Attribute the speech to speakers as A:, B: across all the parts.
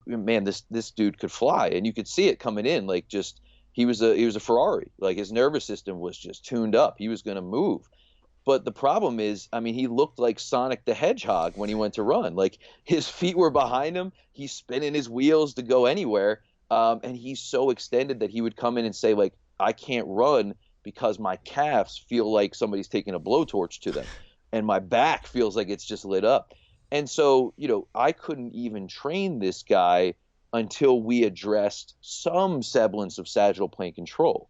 A: Man, this dude could fly, and you could see it coming in. Like, just he was a Ferrari. Like, his nervous system was just tuned up. He was going to move. But the problem is, I mean, he looked like Sonic the Hedgehog when he went to run. Like, his feet were behind him. He's spinning his wheels to go anywhere. And he's so extended that he would come in and say, like, I can't run because my calves feel like somebody's taking a blowtorch to them. And my back feels like it's just lit up. And so, I couldn't even train this guy until we addressed some semblance of sagittal plane control.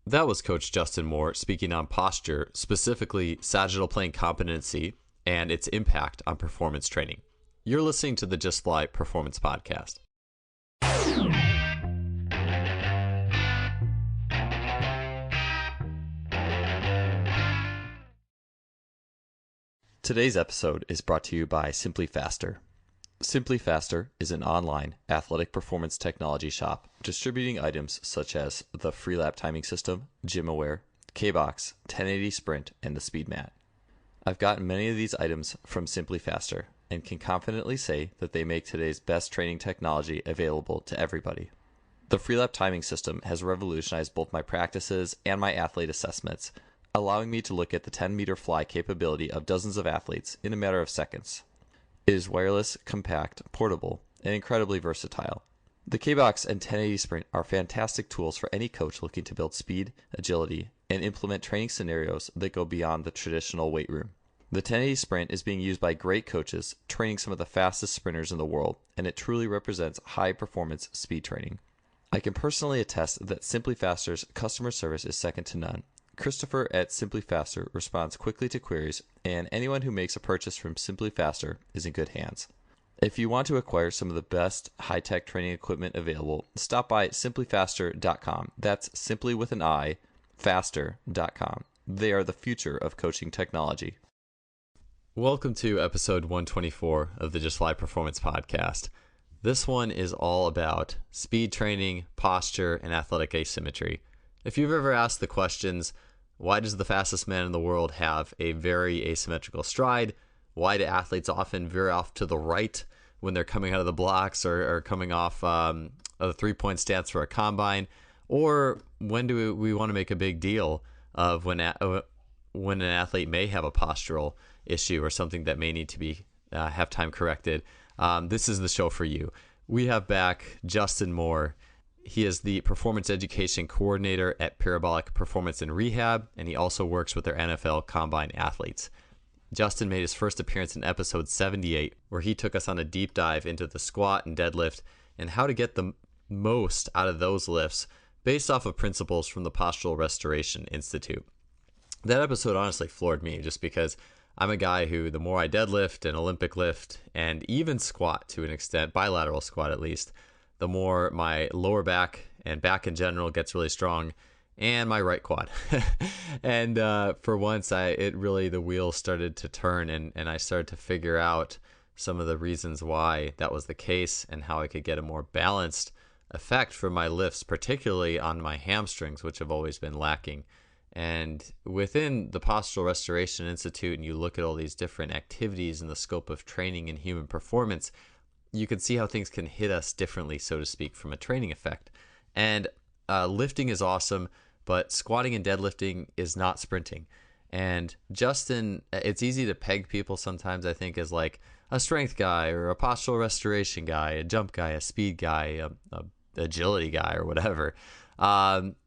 B: That was Coach Justin Moore speaking on posture, specifically sagittal plane competency and its impact on performance training. You're listening to the Just Fly Performance Podcast. Today's episode is brought to you by SimpliFaster. SimpliFaster is an online athletic performance technology shop distributing items such as the Freelap timing system, GymAware, K-Box, 1080 Sprint, and the Speed Mat. I've gotten many of these items from SimpliFaster and can confidently say that they make today's best training technology available to everybody. The Freelap timing system has revolutionized both my practices and my athlete assessments, allowing me to look at the 10-meter fly capability of dozens of athletes in a matter of seconds. It is wireless, compact, portable, and incredibly versatile. The K-Box and 1080 Sprint are fantastic tools for any coach looking to build speed, agility, and implement training scenarios that go beyond the traditional weight room. The 1080 Sprint is being used by great coaches training some of the fastest sprinters in the world, and it truly represents high-performance speed training. I can personally attest that SimpliFaster's customer service is second to none. Christopher at SimpliFaster responds quickly to queries, and anyone who makes a purchase from SimpliFaster is in good hands. If you want to acquire some of the best high-tech training equipment available, stop by SimpliFaster.com. That's simply with an I, faster.com. They are the future of coaching technology. Welcome to episode 124 of the Just Fly Performance Podcast. This one is all about speed training, posture, and athletic asymmetry. If you've ever asked the questions, why does the fastest man in the world have a very asymmetrical stride? Why do athletes often veer off to the right when they're coming out of the blocks or coming off a three-point stance for a combine? Or when do we want to make a big deal of when an athlete may have a postural issue or something that may need to be have time corrected? This is the show for you. We have back Justin Moore. He is the performance education coordinator at Parabolic Performance and Rehab, and he also works with their NFL Combine athletes. Justin made his first appearance in episode 78, where he took us on a deep dive into the squat and deadlift and how to get the most out of those lifts based off of principles from the Postural Restoration Institute. That episode honestly floored me just because I'm a guy who, the more I deadlift and Olympic lift and even squat to an extent, bilateral squat at least, the more my lower back and back in general gets really strong, and my right quad. And for once, the wheels started to turn, and I started to figure out some of the reasons why that was the case and how I could get a more balanced effect for my lifts, particularly on my hamstrings, which have always been lacking. And within the Postural Restoration Institute, and you look at all these different activities in the scope of training and human performance, you can see how things can hit us differently, so to speak, from a training effect. And lifting is awesome, but squatting and deadlifting is not sprinting. And Justin, it's easy to peg people sometimes, I think, as like a strength guy or a postural restoration guy, a jump guy, a speed guy, a agility guy, or whatever.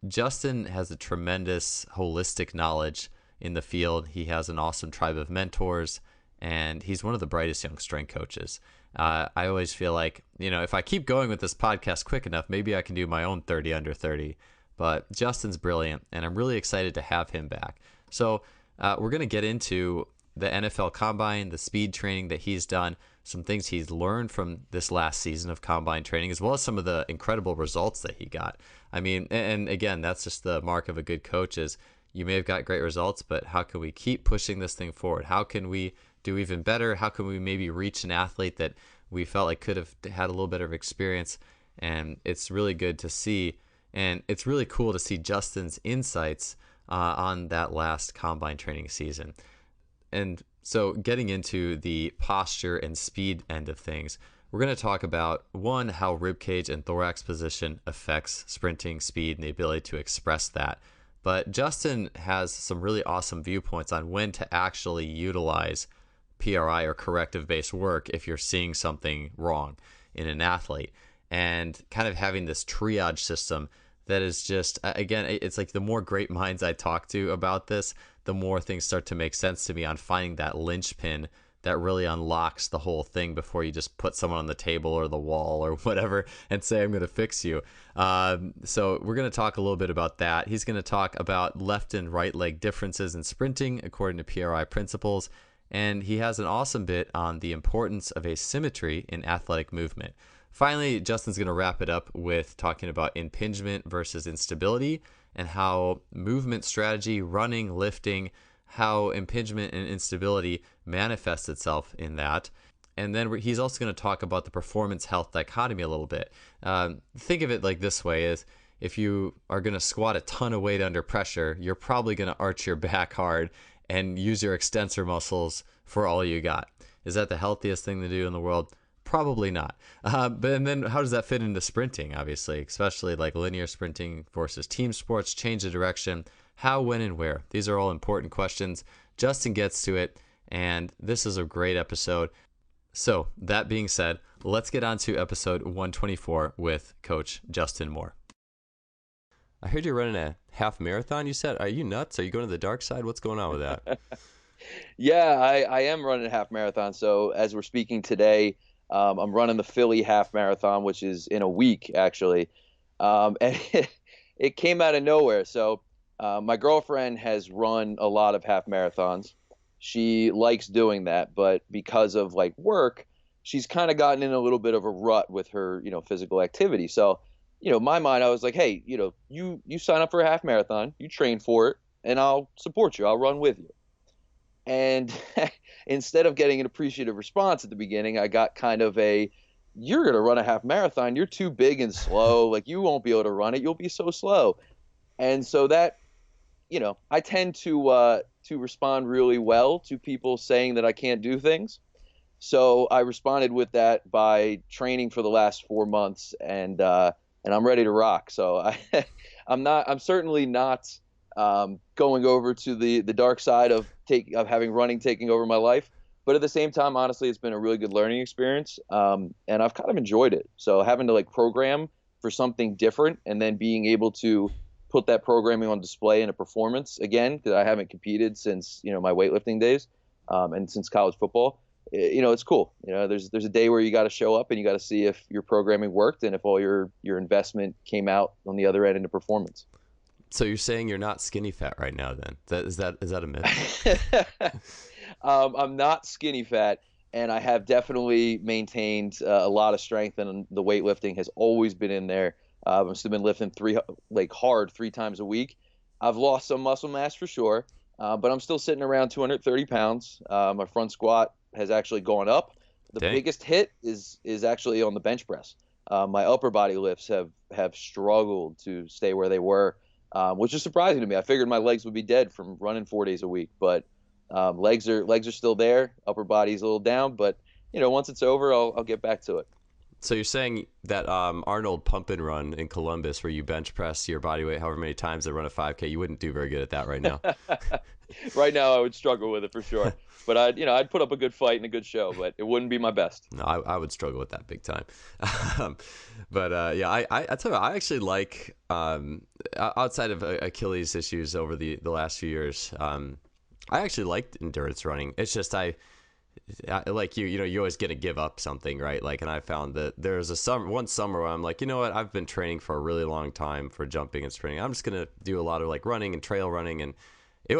B: Justin has a tremendous holistic knowledge in the field. He has an awesome tribe of mentors, and he's one of the brightest young strength coaches. I always feel like, if I keep going with this podcast quick enough, maybe I can do my own 30 under 30. But Justin's brilliant, and I'm really excited to have him back. So we're going to get into the NFL Combine, the speed training that he's done, some things he's learned from this last season of Combine training, as well as some of the incredible results that he got. I mean, and again, that's just the mark of a good coach is you may have got great results, but how can we keep pushing this thing forward? How can we do even better? How can we maybe reach an athlete that we felt like could have had a little bit of experience? And it's really good to see. And it's really cool to see Justin's insights on that last Combine training season. And So getting into the posture and speed end of things, we're going to talk about, one, how ribcage and thorax position affects sprinting speed and the ability to express that. But Justin has some really awesome viewpoints on when to actually utilize PRI or corrective based work if you're seeing something wrong in an athlete, and kind of having this triage system that is just, again, it's like the more great minds I talk to about this, the more things start to make sense to me on finding that linchpin that really unlocks the whole thing before you just put someone on the table or the wall or whatever and say, I'm going to fix you. So we're going to talk a little bit about that. He's going to talk about left and right leg differences in sprinting according to PRI principles. And he has an awesome bit on the importance of asymmetry in athletic movement. Finally, Justin's going to wrap it up with talking about impingement versus instability and how movement strategy, running, lifting, how impingement and instability manifests itself in that. And then he's also going to talk about the performance health dichotomy a little bit. Think of it like this way: is if you are going to squat a ton of weight under pressure, you're probably going to arch your back hard and use your extensor muscles for all you got. Is that the healthiest thing to do in the world? Probably not. And then how does that fit into sprinting, obviously, especially like linear sprinting versus team sports, change of direction, how, when, and where? These are all important questions. Justin gets to it, and this is a great episode. So that being said, let's get on to episode 124 with Coach Justin Moore. I heard you're running a half marathon, you said. Are you nuts? Are you going to the dark side? What's going on with that?
A: Yeah, I am running a half marathon. So as we're speaking today, I'm running the Philly half marathon, which is in a week, actually. And it came out of nowhere. So my girlfriend has run a lot of half marathons. She likes doing that, but because of like work, she's kind of gotten in a little bit of a rut with her, physical activity. So, my mind, I was like, hey, you sign up for a half marathon, you train for it, and I'll support you. I'll run with you. And instead of getting an appreciative response at the beginning, I got kind of you're going to run a half marathon. You're too big and slow. Like, you won't be able to run it. You'll be so slow. And so that, I tend to respond really well to people saying that I can't do things. So I responded with that by training for the last 4 months, and I'm ready to rock. So I'm certainly not going over to the dark side of having running taking over my life. But at the same time, honestly, it's been a really good learning experience. And I've kind of enjoyed it. So having to like program for something different and then being able to put that programming on display in a performance again, because I haven't competed since, my weightlifting days, and since college football, it's cool. There's a day where you got to show up and you got to see if your programming worked and if all your investment came out on the other end into performance.
B: So you're saying you're not skinny fat right now then? Is that a myth?
A: I'm not skinny fat, and I have definitely maintained a lot of strength, and the weightlifting has always been in there. I've still been lifting hard 3 times a week. I've lost some muscle mass for sure, but I'm still sitting around 230 pounds. My front squat has actually gone up. The
B: Dang.
A: biggest hit is actually on the bench press. My upper body lifts have struggled to stay where they were. Which is surprising to me. I figured my legs would be dead from running 4 days a week, but legs are still there. Upper body's a little down, but once it's over, I'll get back to it.
B: So you're saying that Arnold pump and run in Columbus, where you bench press your body weight however many times they run a 5K, you wouldn't do very good at that right now.
A: Right now, I would struggle with it for sure. But I'd put up a good fight and a good show, but it wouldn't be my best.
B: No, I would struggle with that big time. But yeah, I tell you, I actually like, outside of Achilles issues over the last few years, I actually liked endurance running. It's just I like you always get to give up something, right? Like, and I found that there's one summer where I'm like, you know what, I've been training for a really long time for jumping and sprinting. I'm just gonna do a lot of like running and trail running, and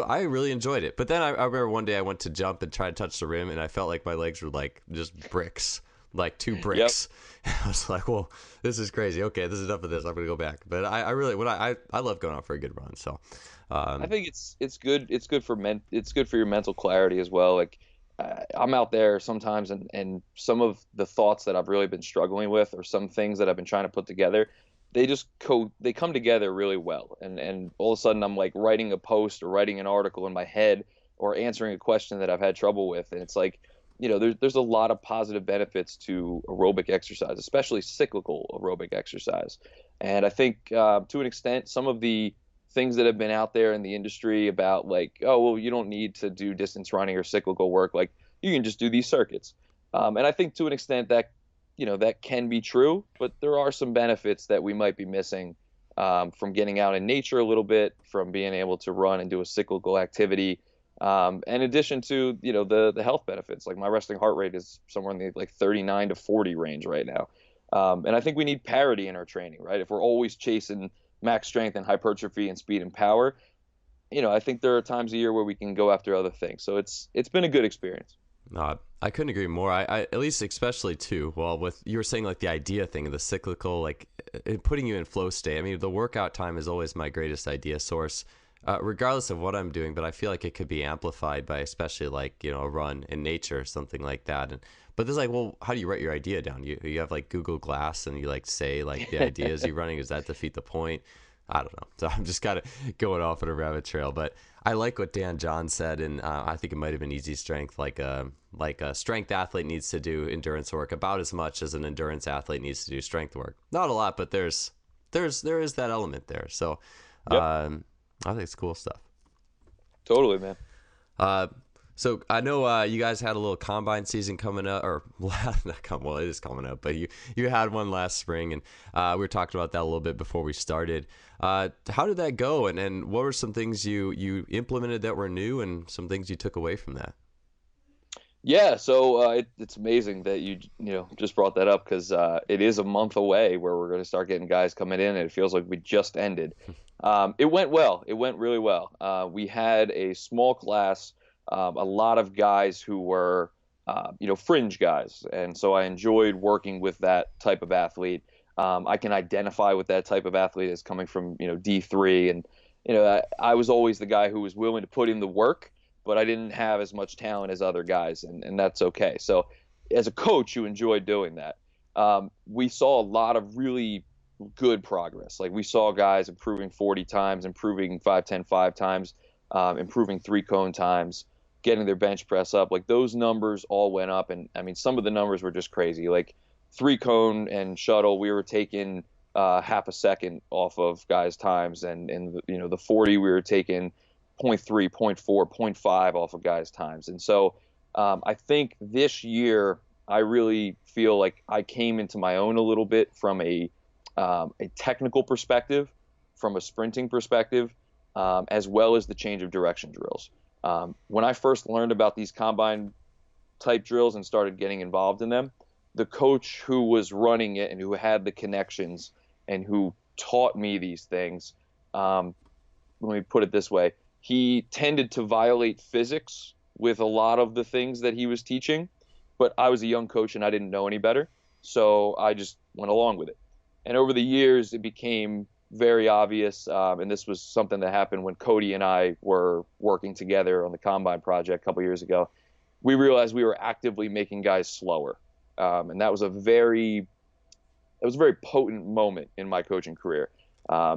B: I really enjoyed it. But then I remember one day I went to jump and try to touch the rim, and I felt like my legs were like just bricks, like 2 bricks. Yep. I was like, well, this is crazy. Okay, this is enough of this. I'm gonna go back. But I really, I love going out for a good run. So
A: I think it's good. It's good for it's good for your mental clarity as well. Like, I'm out there sometimes, and some of the thoughts that I've really been struggling with, or some things that I've been trying to put together, they come together really well. And all of a sudden I'm like writing a post or writing an article in my head, or answering a question that I've had trouble with. And it's like, there's a lot of positive benefits to aerobic exercise, especially cyclical aerobic exercise. And I think to an extent, some of the things that have been out there in the industry about like, oh, well, you don't need to do distance running or cyclical work. Like you can just do these circuits. And I think to an extent that, that can be true, but there are some benefits that we might be missing from getting out in nature a little bit, from being able to run and do a cyclical activity. In addition to, the health benefits, like my resting heart rate is somewhere in the like 39 to 40 range right now. And I think we need parity in our training, right? If we're always chasing max strength and hypertrophy and speed and power, I think there are times a year where we can go after other things. So it's been a good experience.
B: No, I couldn't agree more. I at least especially too. Well, with you were saying like the idea thing of the cyclical, like putting you in flow state. I mean, the workout time is always my greatest idea source, regardless of what I'm doing. But I feel like it could be amplified by especially like a run in nature or something like that. But there's like, well, how do you write your idea down? You have like Google Glass and you like say like the ideas you're running. Does that defeat the point? I don't know. So I'm just kind of going off on a rabbit trail, but I like what Dan John said, and I think it might have been Easy Strength. Like a strength athlete needs to do endurance work about as much as an endurance athlete needs to do strength work. Not a lot, but there is that element there. So
A: Yep.
B: I think it's cool stuff.
A: Totally, man.
B: So I know you guys had a little combine season coming up, or well, it is coming up, but you had one last spring, and we were talking about that a little bit before we started. How did that go, and what were some things you implemented that were new, and some things you took away from that?
A: Yeah, so it's amazing that you just brought that up because it is a month away where we're going to start getting guys coming in, and it feels like we just ended. It went well. It went really well. We had a small class. A lot of guys who were, fringe guys. And so I enjoyed working with that type of athlete. I can identify with that type of athlete as coming from, D3. And, I was always the guy who was willing to put in the work, but I didn't have as much talent as other guys. And that's okay. So as a coach, you enjoy doing that. We saw a lot of really good progress. Like we saw guys improving 40 times, improving 5-10 5 times, improving 3-cone times, getting their bench press up. Like those numbers all went up. And I mean, some of the numbers were just crazy. Like 3-cone and shuttle, we were taking half a second off of guys' times. And the 40, we were taking 0.3, 0.4, 0.5 off of guys' times. And so I think this year, I really feel like I came into my own a little bit from a technical perspective, from a sprinting perspective, as well as the change of direction drills. When I first learned about these combine type drills and started getting involved in them, the coach who was running it and who had the connections and who taught me these things, let me put it this way, he tended to violate physics with a lot of the things that he was teaching, but I was a young coach and I didn't know any better, so I just went along with it. And over the years, it became very obvious, and this was something that happened when Cody and I were working together on the Combine project a couple years ago. We realized we were actively making guys slower, and that was a very potent moment in my coaching career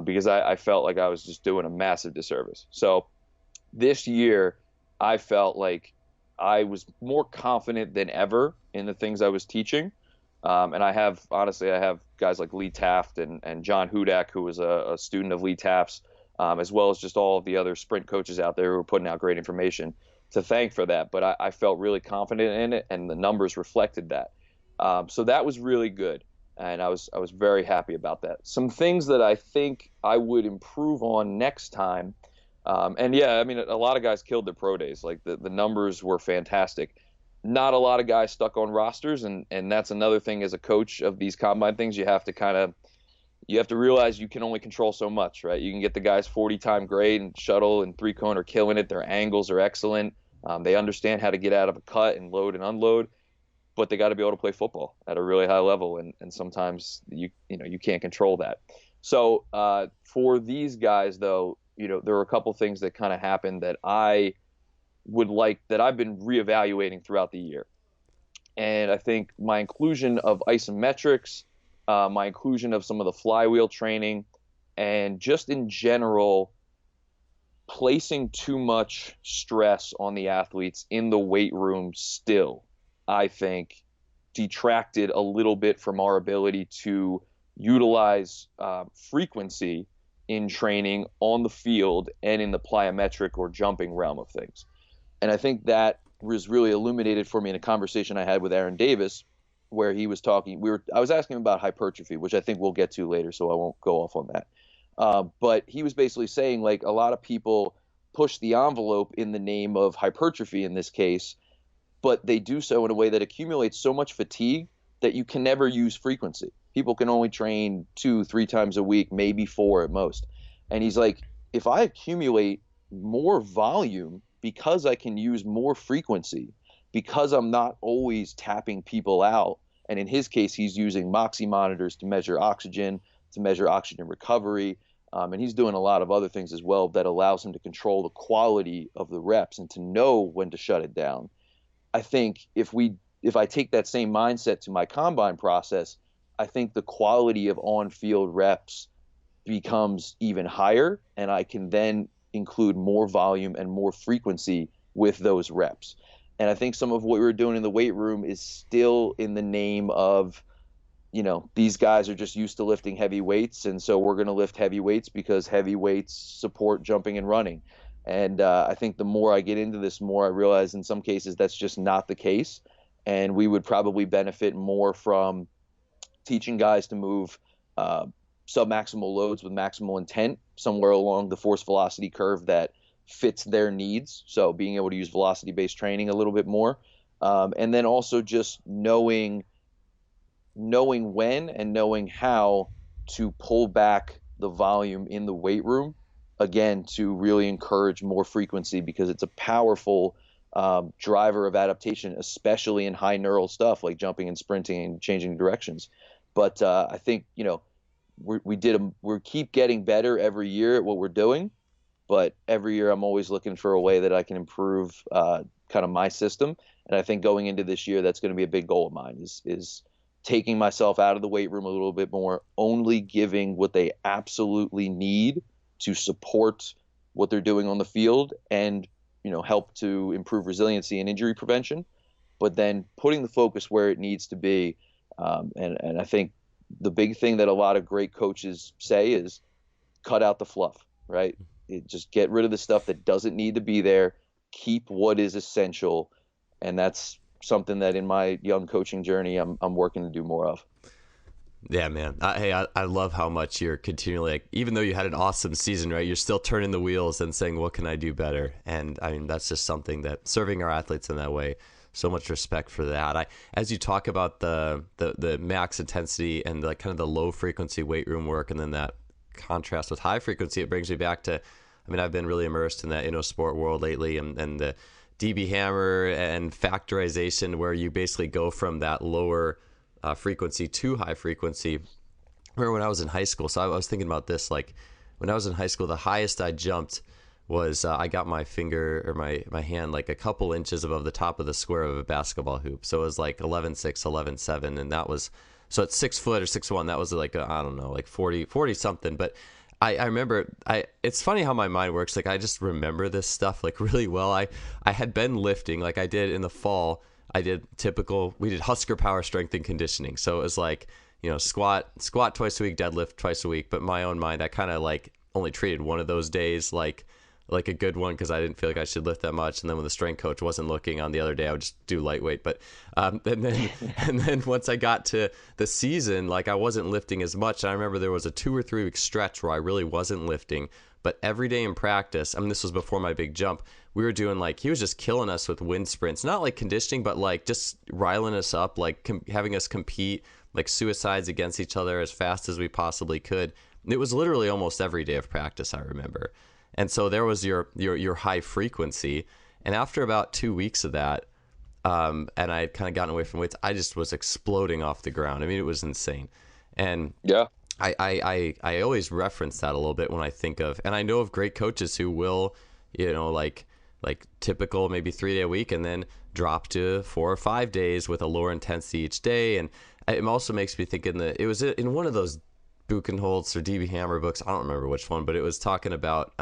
A: because I felt like I was just doing a massive disservice. So this year, I felt like I was more confident than ever in the things I was teaching. And I have guys like Lee Taft and John Hudak, who was a student of Lee Taft's, as well as just all of the other sprint coaches out there who are putting out great information to thank for that. But I felt really confident in it, and the numbers reflected that. So that was really good, and I was very happy about that. Some things that I think I would improve on next time, and yeah, I mean, a lot of guys killed their pro days. Like the numbers were fantastic. Not a lot of guys stuck on rosters, and that's another thing as a coach of these combine things. You have to realize you can only control so much, right? You can get the guys 40-time grade and shuttle and 3-cone are killing it. Their angles are excellent. They understand how to get out of a cut and load and unload, but they got to be able to play football at a really high level, and sometimes you can't control that. So for these guys, though, there were a couple things that kind of happened that I've been reevaluating throughout the year. And I think my inclusion of isometrics, my inclusion of some of the flywheel training, and just in general, placing too much stress on the athletes in the weight room still, I think, detracted a little bit from our ability to utilize frequency in training on the field and in the plyometric or jumping realm of things. And I think that was really illuminated for me in a conversation I had with Aaron Davis, where he was talking. I was asking him about hypertrophy, which I think we'll get to later, so I won't go off on that. But he was basically saying like a lot of people push the envelope in the name of hypertrophy in this case, but they do so in a way that accumulates so much fatigue that you can never use frequency. People can only train 2, 3 times a week, maybe 4 at most. And he's like, if I accumulate more volume because I can use more frequency, because I'm not always tapping people out. And in his case, he's using Moxie monitors to measure oxygen recovery. And he's doing a lot of other things as well that allows him to control the quality of the reps and to know when to shut it down. I think if I take that same mindset to my combine process, I think the quality of on-field reps becomes even higher, and I can then include more volume and more frequency with those reps. And I think some of what we were doing in the weight room is still in the name of, these guys are just used to lifting heavy weights, and so we're going to lift heavy weights because heavy weights support jumping and running. And I think the more I get into this, more I realize in some cases that's just not the case. And we would probably benefit more from teaching guys to move submaximal loads with maximal intent somewhere along the force velocity curve that fits their needs. So being able to use velocity-based training a little bit more. And then also just knowing when and knowing how to pull back the volume in the weight room, again, to really encourage more frequency, because it's a powerful driver of adaptation, especially in high neural stuff like jumping and sprinting and changing directions. But I think, we keep getting better every year at what we're doing, but every year I'm always looking for a way that I can improve kind of my system. And I think going into this year, that's going to be a big goal of mine is taking myself out of the weight room a little bit more, only giving what they absolutely need to support what they're doing on the field and, help to improve resiliency and injury prevention, but then putting the focus where it needs to be. And I think the big thing that a lot of great coaches say is cut out the fluff, right? Just get rid of the stuff that doesn't need to be there. Keep what is essential. And that's something that in my young coaching journey, I'm working to do more of.
B: Yeah, man. I love how much you're continually, like, even though you had an awesome season, right, you're still turning the wheels and saying, what can I do better? And I mean, that's just something that serving our athletes in that way, so much respect for that. As you talk about the max intensity and like kind of the low frequency weight room work, and then that contrast with high frequency, it brings me back to, I've been really immersed in that sport world lately, and the DB hammer and factorization, where you basically go from that lower frequency to high frequency. Remember when I was in high school, so I was thinking about this, like when I was in high school, the highest I jumped was I got my finger or my hand like a couple inches above the top of the square of a basketball hoop. So it was like 11.6, 11.7, and that was, so at 6 foot or 6'1", that was like, I don't know, like 40 something. But I remember, it's funny how my mind works. Like I just remember this stuff like really well. I had been lifting, like I did in the fall. We did Husker power strength and conditioning. So it was like, squat twice a week, deadlift twice a week. But in my own mind, I kind of like only treated one of those days like a good one, because I didn't feel like I should lift that much. And then when the strength coach wasn't looking on the other day, I would just do lightweight. But and then once I got to the season, like I wasn't lifting as much. And I remember there was a 2 or 3 week stretch where I really wasn't lifting. But every day in practice, this was before my big jump, we were doing like, he was just killing us with wind sprints, not like conditioning, but like just riling us up, like having us compete like suicides against each other as fast as we possibly could. It was literally almost every day of practice, I remember. And so there was your high frequency. And after about 2 weeks of that, and I had kind of gotten away from weights, I just was exploding off the ground. It was insane. And
A: yeah,
B: I always reference that a little bit when I think of, and I know of great coaches who will, like typical maybe 3 day a week, and then drop to 4 or 5 days with a lower intensity each day. And it also makes me think it was in one of those Buchenholz or DB Hammer books, I don't remember which one, but it was talking about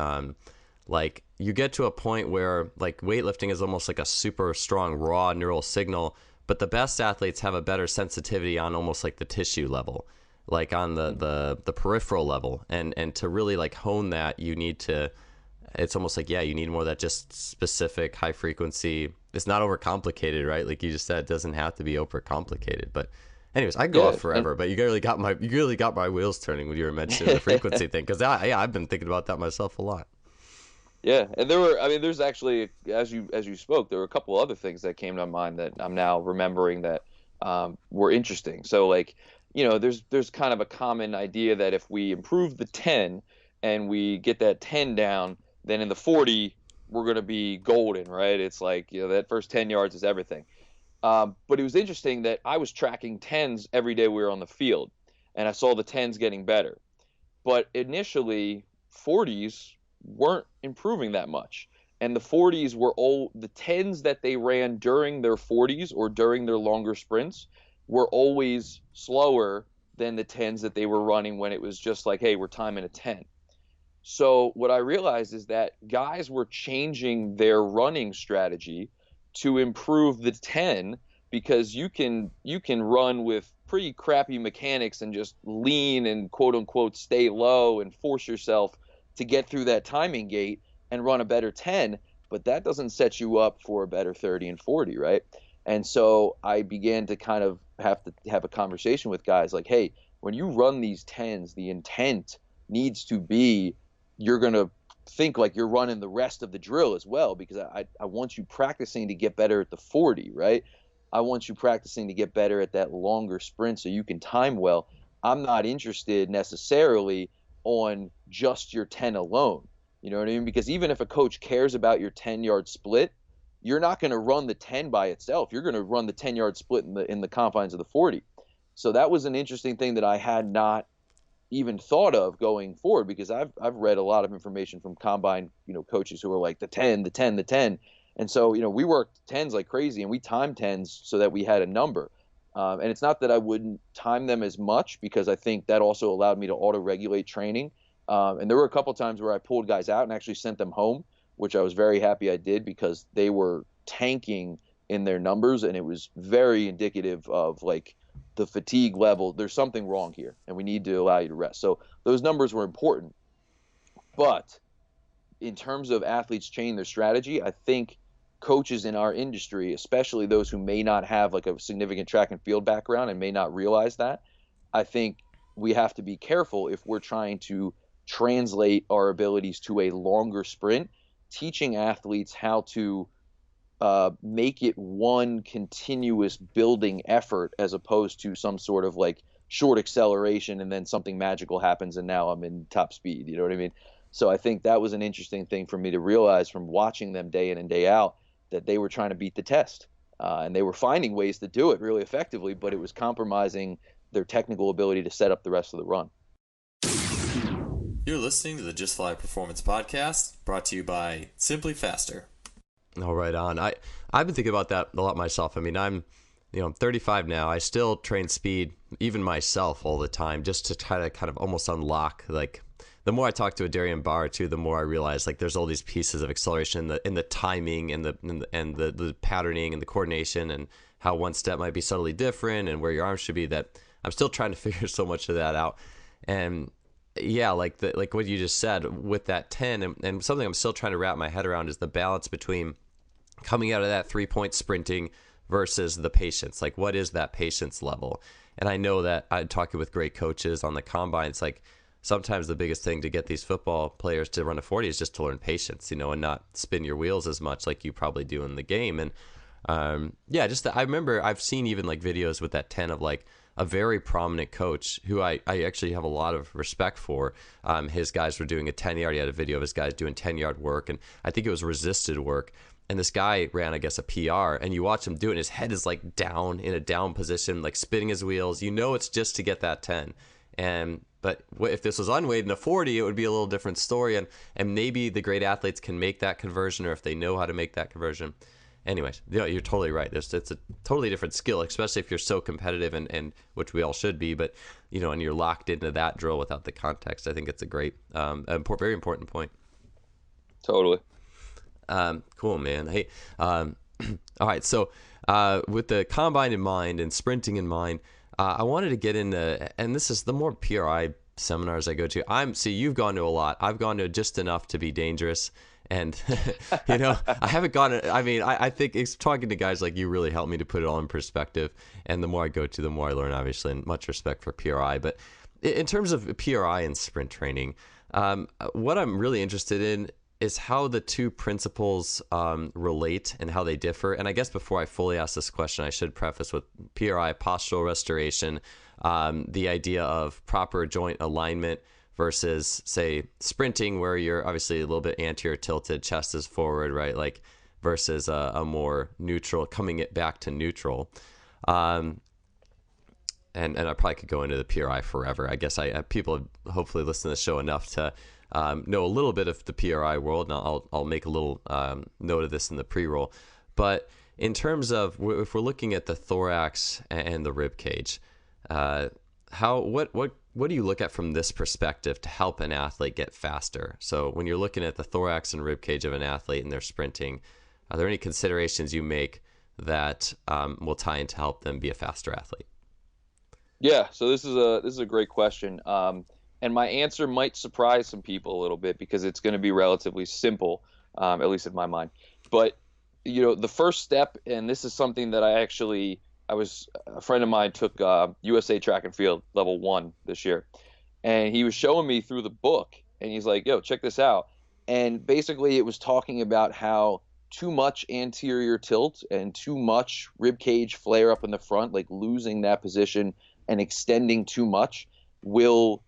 B: like you get to a point where like weightlifting is almost like a super strong raw neural signal, but the best athletes have a better sensitivity on almost like the tissue level, like on the peripheral level. And to really like hone that, you need to, it's almost like, yeah, you need more of that just specific high frequency. It's not overcomplicated, right? Like you just said, it doesn't have to be overcomplicated. But anyways, I go
A: Yeah,
B: off forever, but you really got my wheels turning when you were mentioning the frequency thing. Cause I've been thinking about that myself a lot.
A: yeah, and there's actually, as you spoke, there were a couple other things that came to mind that I'm now remembering that were interesting. So like, there's kind of a common idea that if we improve the 10 and we get that 10 down, then in the 40 we're going to be golden, right? It's like, that first 10 yards is everything. But it was interesting that I was tracking 10s every day we were on the field, and I saw the 10s getting better. But initially, 40s weren't improving that much. And the 40s were the 10s that they ran during their 40s or during their longer sprints were always slower than the 10s that they were running when it was just like, hey, we're timing a 10. So what I realized is that guys were changing their running strategy to improve the 10, because you can run with pretty crappy mechanics and just lean and quote unquote stay low and force yourself to get through that timing gate and run a better 10, but that doesn't set you up for a better 30 and 40, right? And so I began to kind of have to have a conversation with guys like, hey, when you run these 10s, the intent needs to be you're going to think like you're running the rest of the drill as well, because I want you practicing to get better at the 40, right? I want you practicing to get better at that longer sprint so you can time well. I'm not interested necessarily on just your 10 alone. You know what I mean? Because even if a coach cares about your 10-yard split, you're not going to run the 10 by itself. You're going to run the 10-yard split in the confines of the 40. So that was an interesting thing that I had not even thought of going forward, because I've read a lot of information from combine coaches who are like the 10, the 10, the 10, and so we worked 10s like crazy and we timed 10s so that we had a number. And it's not that I wouldn't time them as much, because I think that also allowed me to auto regulate training. And there were a couple times where I pulled guys out and actually sent them home, which I was very happy I did, because they were tanking in their numbers and it was very indicative of like the fatigue level. There's something wrong here and we need to allow you to rest. So those numbers were important. But in terms of athletes changing their strategy, I think coaches in our industry, especially those who may not have like a significant track and field background and may not realize that, I think we have to be careful if we're trying to translate our abilities to a longer sprint, teaching athletes how to make it one continuous building effort as opposed to some sort of like short acceleration and then something magical happens and now I'm in top speed. You know what I mean? So I think that was an interesting thing for me to realize from watching them day in and day out, that they were trying to beat the test. And they were finding ways to do it really effectively, but it was compromising their technical ability to set up the rest of the run.
B: You're listening to the Just Fly Performance Podcast, brought to you by SimpliFaster. Oh, right on. I've been thinking about that a lot myself. I mean, I'm 35 now. I still train speed, even myself, all the time, just to try to kind of almost unlock. Like, the more I talk to a Darian Barr too, the more I realize like there's all these pieces of acceleration in the timing and the patterning and the coordination and how one step might be subtly different and where your arms should be, that I'm still trying to figure so much of that out. And yeah, like what you just said with that 10 and something I'm still trying to wrap my head around is the balance between coming out of that 3-point sprinting versus the patience. Like, what is that patience level? And I know that I'm talking with great coaches on the combine. It's like sometimes the biggest thing to get these football players to run a 40 is just to learn patience, and not spin your wheels as much like you probably do in the game. And I remember I've seen even like videos with that 10 of like a very prominent coach who I actually have a lot of respect for. His guys were doing a 10-yard. He had a video of his guys doing 10-yard work, and I think it was resisted work. And this guy ran, I guess, a PR, and you watch him do it, and his head is like down in a down position, like spinning his wheels. It's just to get that 10. But if this was unweighted in a 40, it would be a little different story. And maybe the great athletes can make that conversion, or if they know how to make that conversion. Anyways, you're totally right. It's a totally different skill, especially if you're so competitive, and which we all should be. But and you're locked into that drill without the context. I think it's a great, very important point.
A: Totally.
B: Cool, man. Hey, all right. So, with the combine in mind and sprinting in mind, I wanted to get into, and this is the more PRI seminars I go to. You've gone to a lot. I've gone to just enough to be dangerous. And, I haven't gone, I think it's talking to guys like you really helped me to put it all in perspective. And the more I go to, the more I learn, obviously, and much respect for PRI. But in terms of PRI and sprint training, what I'm really interested in is how the two principles relate and how they differ. And I guess before I fully ask this question, I should preface with PRI, postural restoration, the idea of proper joint alignment versus, say, sprinting, where you're obviously a little bit anterior tilted, chest is forward, right? Like versus a more neutral, coming it back to neutral. And I probably could go into the PRI forever. I guess people have hopefully listened to the show enough to know a little bit of the PRI world, and I'll make a little note of this in the pre-roll. But in terms of if we're looking at the thorax and the rib cage, what do you look at from this perspective to help an athlete get faster? So when you're looking at the thorax and rib cage of an athlete and they're sprinting, are there any considerations you make that will tie in to help them be a faster athlete?
A: Yeah, so this is a great question. And my answer might surprise some people a little bit because it's going to be relatively simple, at least in my mind. But the first step, and this is something that a friend of mine took USA Track and Field level 1 this year, and he was showing me through the book, and he's like, "Yo, check this out." And basically, it was talking about how too much anterior tilt and too much rib cage flare up in the front, like losing that position and extending too much, will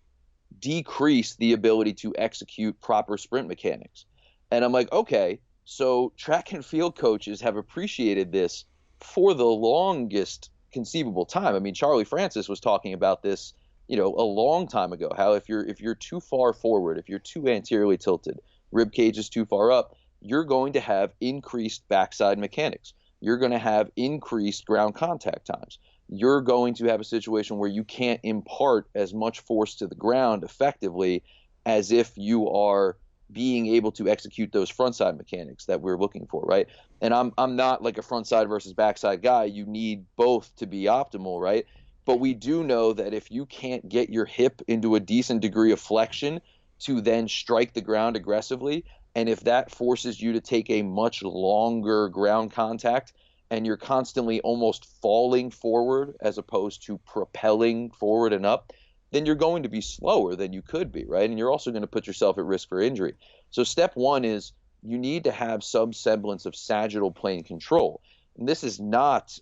A: decrease the ability to execute proper sprint mechanics. And I'm like, okay, so track and field coaches have appreciated this for the longest conceivable time. I mean, Charlie Francis was talking about this, a long time ago, how if you're too far forward, if you're too anteriorly tilted, rib cage is too far up, you're going to have increased backside mechanics. You're going to have increased ground contact times. You're going to have a situation where you can't impart as much force to the ground effectively as if you are being able to execute those frontside mechanics that we're looking for, right? And I'm not like a frontside versus backside guy. You need both to be optimal, right? But we do know that if you can't get your hip into a decent degree of flexion to then strike the ground aggressively, and if that forces you to take a much longer ground contact, and you're constantly almost falling forward as opposed to propelling forward and up, then you're going to be slower than you could be, right? And you're also going to put yourself at risk for injury. So step one is you need to have some semblance of sagittal plane control. And this is not,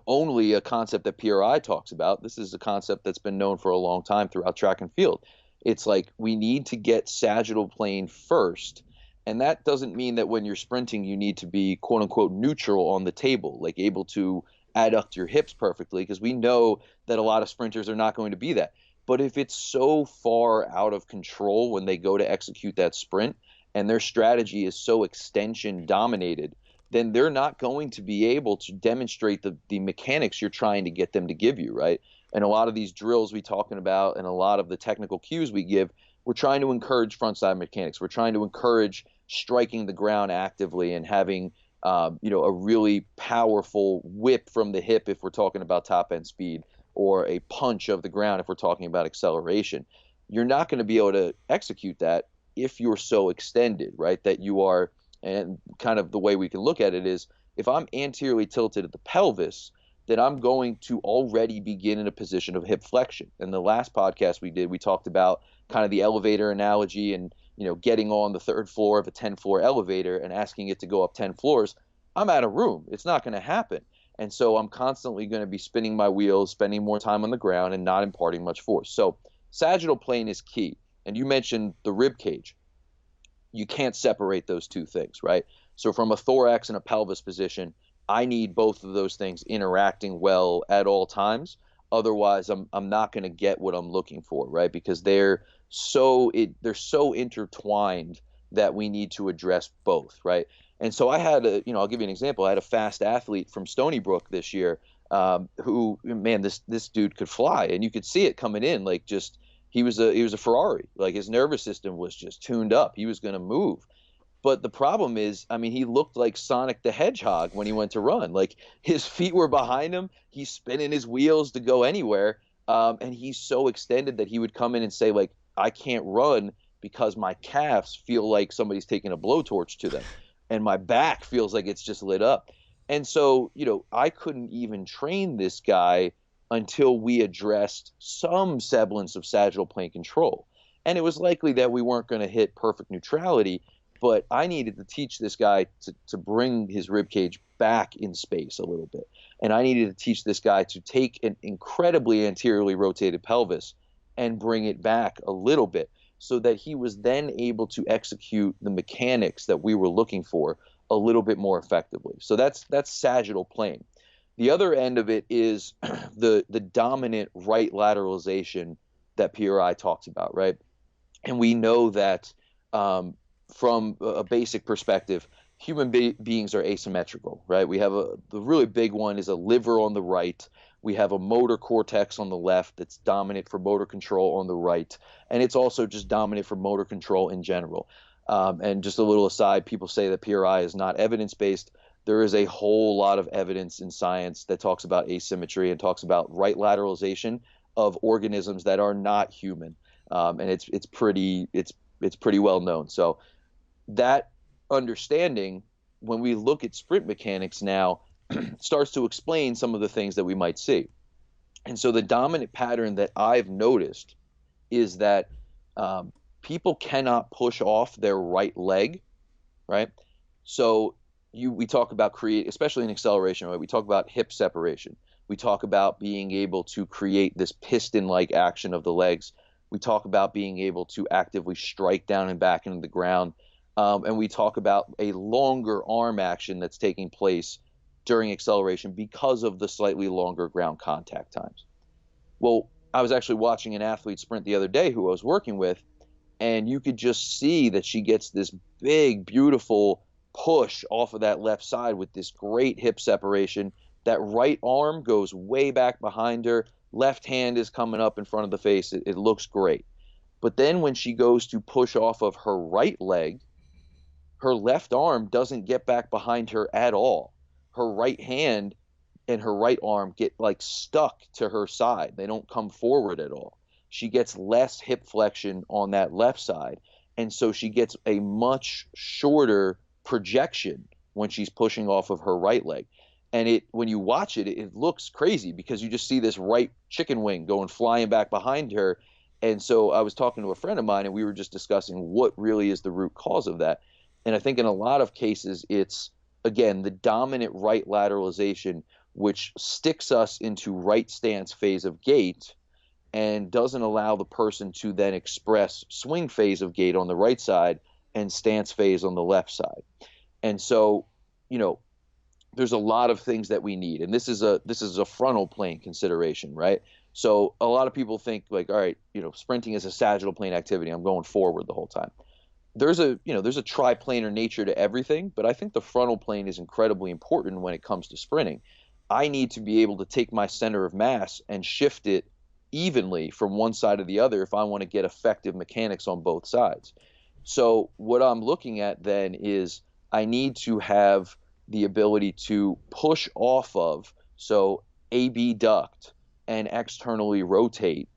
A: only a concept that PRI talks about. This is a concept that's been known for a long time throughout track and field. It's like we need to get sagittal plane first. And that doesn't mean that when you're sprinting, you need to be quote unquote neutral on the table, like able to adduct your hips perfectly, because we know that a lot of sprinters are not going to be that. But if it's so far out of control when they go to execute that sprint and their strategy is so extension dominated, then they're not going to be able to demonstrate the mechanics you're trying to get them to give you, right? And a lot of these drills we talking about and a lot of the technical cues we give, we're trying to encourage frontside mechanics. We're trying to encourage striking the ground actively and having a really powerful whip from the hip if we're talking about top end speed, or a punch of the ground if we're talking about acceleration. You're not going to be able to execute that if you're so extended, right? That you are, and kind of the way we can look at it is, if I'm anteriorly tilted at the pelvis, then I'm going to already begin in a position of hip flexion. In the last podcast we did, we talked about kind of the elevator analogy and getting on the third floor of a 10-floor elevator and asking it to go up 10 floors. I'm out of room. It's not going to happen. And so I'm constantly going to be spinning my wheels, spending more time on the ground, and not imparting much force. So sagittal plane is key. And you mentioned the rib cage. You can't separate those two things, right? So from a thorax and a pelvis position, I need both of those things interacting well at all times. Otherwise, I'm not going to get what I'm looking for, right? Because they're so intertwined that we need to address both, right? And so I had I'll give you an example. I had a fast athlete from Stony Brook this year who, man, this dude could fly, and you could see it coming in, like just he was a Ferrari. Like his nervous system was just tuned up. He was going to move. But the problem is, I mean, he looked like Sonic the Hedgehog when he went to run. Like his feet were behind him. He's spinning his wheels to go anywhere. And he's so extended that he would come in and say, like, I can't run because my calves feel like somebody's taking a blowtorch to them. And my back feels like it's just lit up. And so, I couldn't even train this guy until we addressed some semblance of sagittal plane control. And it was likely that we weren't going to hit perfect neutrality, but I needed to teach this guy to bring his rib cage back in space a little bit. And I needed to teach this guy to take an incredibly anteriorly rotated pelvis and bring it back a little bit so that he was then able to execute the mechanics that we were looking for a little bit more effectively. So that's sagittal plane. The other end of it is the dominant right lateralization that PRI talks about, right? And we know that from a basic perspective, human beings are asymmetrical, right? We have the really big one is a liver on the right. We have a motor cortex on the left that's dominant for motor control on the right. And it's also just dominant for motor control in general. And just a little aside, people say that PRI is not evidence-based. There is a whole lot of evidence in science that talks about asymmetry and talks about right lateralization of organisms that are not human. And it's pretty well known. So that understanding, when we look at sprint mechanics now, starts to explain some of the things that we might see. And so the dominant pattern that I've noticed is that people cannot push off their right leg, right? So we talk about especially in acceleration, right? We talk about hip separation. We talk about being able to create this piston-like action of the legs. We talk about being able to actively strike down and back into the ground. And we talk about a longer arm action that's taking place during acceleration because of the slightly longer ground contact times. Well, I was actually watching an athlete sprint the other day who I was working with, and you could just see that she gets this big, beautiful push off of that left side with this great hip separation. That right arm goes way back behind her. Left hand is coming up in front of the face. It looks great. But then when she goes to push off of her right leg, her left arm doesn't get back behind her at all. Her right hand and her right arm get like stuck to her side. They don't come forward at all. She gets less hip flexion on that left side. And so she gets a much shorter projection when she's pushing off of her right leg. And when you watch it looks crazy because you just see this right chicken wing going flying back behind her. And so I was talking to a friend of mine and we were just discussing what really is the root cause of that. And I think in a lot of cases, it's, again, the dominant right lateralization, which sticks us into right stance phase of gait and doesn't allow the person to then express swing phase of gait on the right side and stance phase on the left side. And so, there's a lot of things that we need. And this is a frontal plane consideration, right? So a lot of people think like, all right, sprinting is a sagittal plane activity. I'm going forward the whole time. There's a triplanar nature to everything, but I think the frontal plane is incredibly important when it comes to sprinting. I need to be able to take my center of mass and shift it evenly from one side to the other if I want to get effective mechanics on both sides. So what I'm looking at then is I need to have the ability to push off of, so abduct and externally rotate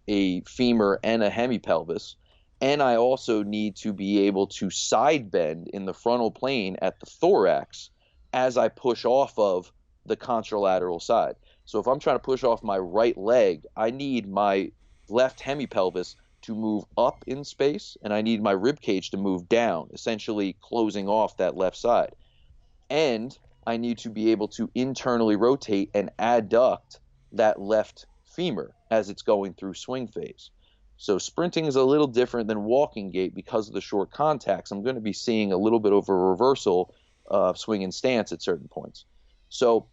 A: a femur and a hemipelvis. And I also need to be able to side bend in the frontal plane at the thorax as I push off of the contralateral side. So if I'm trying to push off my right leg, I need my left hemipelvis to move up in space, and I need my rib cage to move down, essentially closing off that left side. And I need to be able to internally rotate and adduct that left femur as it's going through swing phase. So sprinting is a little different than walking gait because of the short contacts. I'm going to be seeing a little bit of a reversal of swing and stance at certain points. So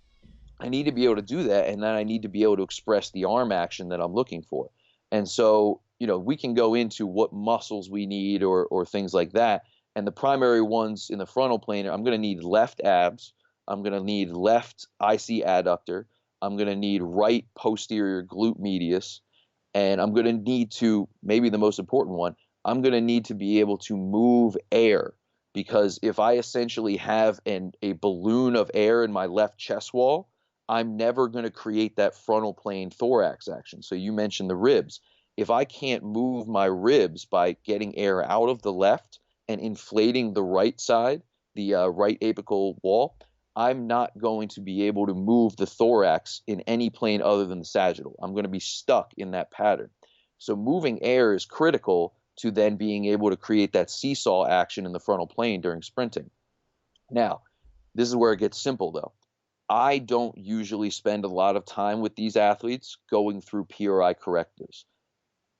A: I need to be able to do that, and then I need to be able to express the arm action that I'm looking for. And so, we can go into what muscles we need or things like that. And the primary ones in the frontal plane, I'm going to need left abs. I'm going to need left IC adductor. I'm going to need right posterior glute medius. And I'm going to need to, maybe the most important one, I'm going to need to be able to move air, because if I essentially have a balloon of air in my left chest wall, I'm never going to create that frontal plane thorax action. So you mentioned the ribs. If I can't move my ribs by getting air out of the left and inflating the right side, the right apical wall, I'm not going to be able to move the thorax in any plane other than the sagittal. I'm going to be stuck in that pattern. So moving air is critical to then being able to create that seesaw action in the frontal plane during sprinting. Now, this is where it gets simple though. I don't usually spend a lot of time with these athletes going through PRI correctives.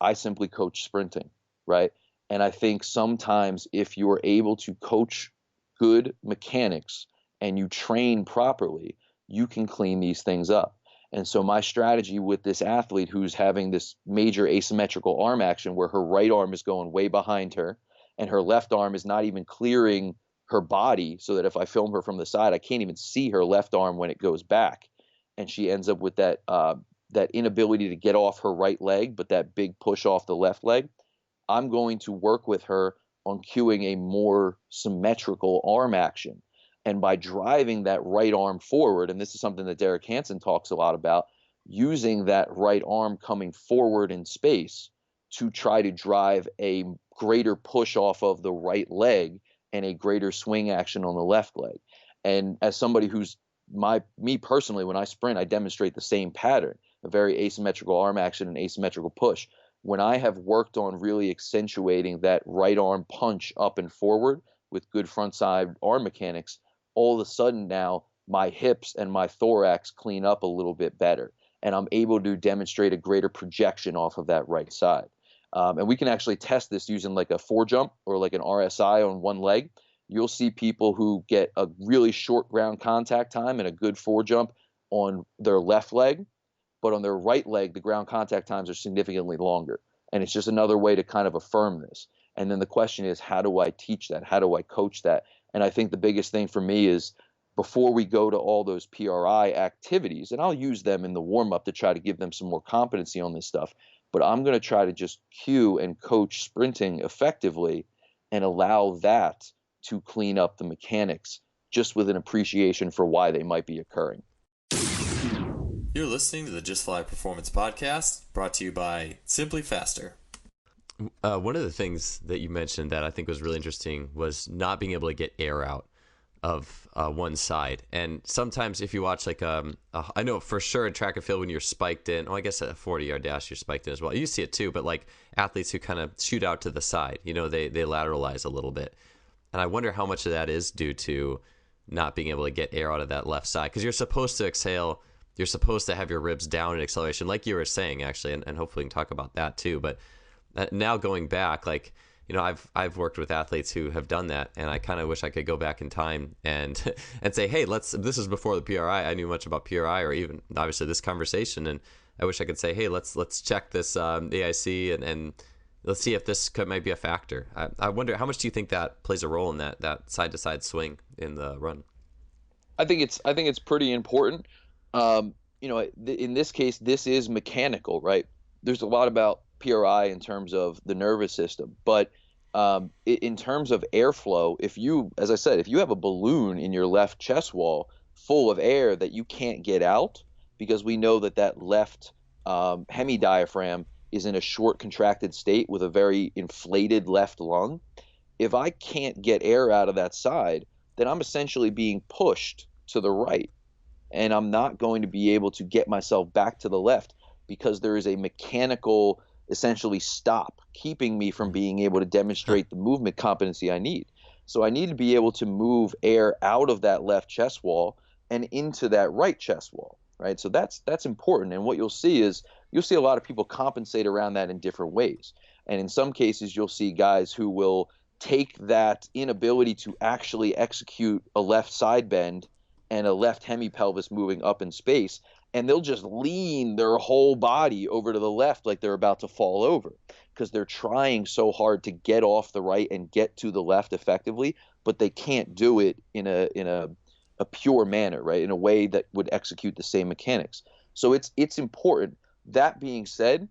A: I simply coach sprinting, right? And I think sometimes if you're able to coach good mechanics and you train properly, you can clean these things up. And so my strategy with this athlete who's having this major asymmetrical arm action where her right arm is going way behind her and her left arm is not even clearing her body, so that if I film her from the side, I can't even see her left arm when it goes back. And she ends up with that inability to get off her right leg, but that big push off the left leg. I'm going to work with her on cueing a more symmetrical arm action. And by driving that right arm forward, and this is something that Derek Hansen talks a lot about, using that right arm coming forward in space to try to drive a greater push off of the right leg and a greater swing action on the left leg. And as somebody who's me personally, when I sprint, I demonstrate the same pattern, a very asymmetrical arm action and asymmetrical push. When I have worked on really accentuating that right arm punch up and forward with good front side arm mechanics, all of a sudden now my hips and my thorax clean up a little bit better. And I'm able to demonstrate a greater projection off of that right side. And we can actually test this using like a 4-jump or like an RSI on one leg. You'll see people who get a really short ground contact time and a good 4-jump on their left leg, but on their right leg, the ground contact times are significantly longer. And it's just another way to kind of affirm this. And then the question is, how do I teach that? How do I coach that? And I think the biggest thing for me is before we go to all those PRI activities, and I'll use them in the warm-up to try to give them some more competency on this stuff, but I'm going to try to just cue and coach sprinting effectively and allow that to clean up the mechanics just with an appreciation for why they might be occurring.
B: You're listening to the Just Fly Performance Podcast, brought to you by SimpliFaster. One of the things that you mentioned that I think was really interesting was not being able to get air out of one side. And sometimes if you watch like I know for sure in track and field when you're spiked in, I guess at a 40-yard dash you're spiked in as well. You see it too, but like athletes who kind of shoot out to the side, they lateralize a little bit. And I wonder how much of that is due to not being able to get air out of that left side, because you're supposed to exhale. You're supposed to have your ribs down in acceleration, like you were saying, actually, and hopefully we can talk about that too. But now going back, like, I've worked with athletes who have done that, and I kind of wish I could go back in time and say, hey, this is before the PRI. I knew much about PRI or even obviously this conversation, and I wish I could say, hey, let's check this AIC and let's see if this might be a factor. I wonder how much do you think that plays a role in that side to side swing in the run?
A: I think it's pretty important. In this case, this is mechanical, right? There's a lot about PRI in terms of the nervous system, but in terms of airflow, as I said, if you have a balloon in your left chest wall full of air that you can't get out, because we know that left hemidiaphragm is in a short contracted state with a very inflated left lung. If I can't get air out of that side, then I'm essentially being pushed to the right. And I'm not going to be able to get myself back to the left because there is a mechanical, essentially, stop keeping me from being able to demonstrate the movement competency I need. So I need to be able to move air out of that left chest wall and into that right chest wall, right? So that's important. And what you'll see is a lot of people compensate around that in different ways. And in some cases, you'll see guys who will take that inability to actually execute a left side bend and a left hemipelvis moving up in space, and they'll just lean their whole body over to the left like they're about to fall over because they're trying so hard to get off the right and get to the left effectively, but they can't do it in a pure manner, right? In a way that would execute the same mechanics. So it's important. That being said,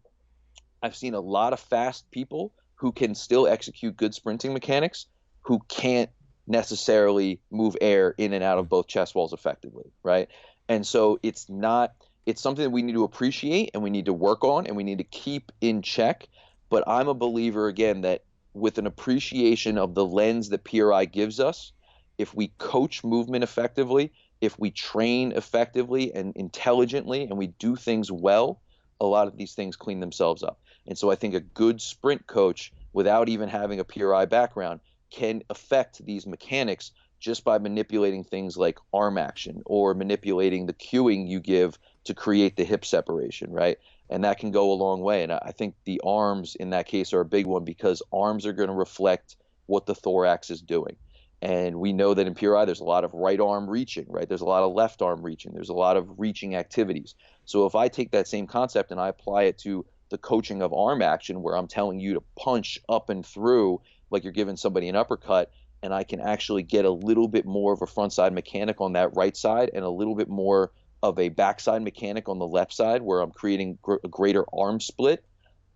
A: I've seen a lot of fast people who can still execute good sprinting mechanics who can't necessarily move air in and out of both chest walls effectively, right? And so it's something that we need to appreciate and we need to work on and we need to keep in check. But I'm a believer, again, that with an appreciation of the lens that PRI gives us, if we coach movement effectively, if we train effectively and intelligently, and we do things well, a lot of these things clean themselves up. And so I think a good sprint coach, without even having a PRI background, can affect these mechanics just by manipulating things like arm action or manipulating the cueing you give to create the hip separation, right? And that can go a long way. And I think the arms in that case are a big one because arms are going to reflect what the thorax is doing. And we know that in PRI, there's a lot of right arm reaching, right? There's a lot of left arm reaching. There's a lot of reaching activities. So if I take that same concept and I apply it to the coaching of arm action, where I'm telling you to punch up and through like you're giving somebody an uppercut, and I can actually get a little bit more of a frontside mechanic on that right side and a little bit more of a backside mechanic on the left side where I'm creating a greater arm split,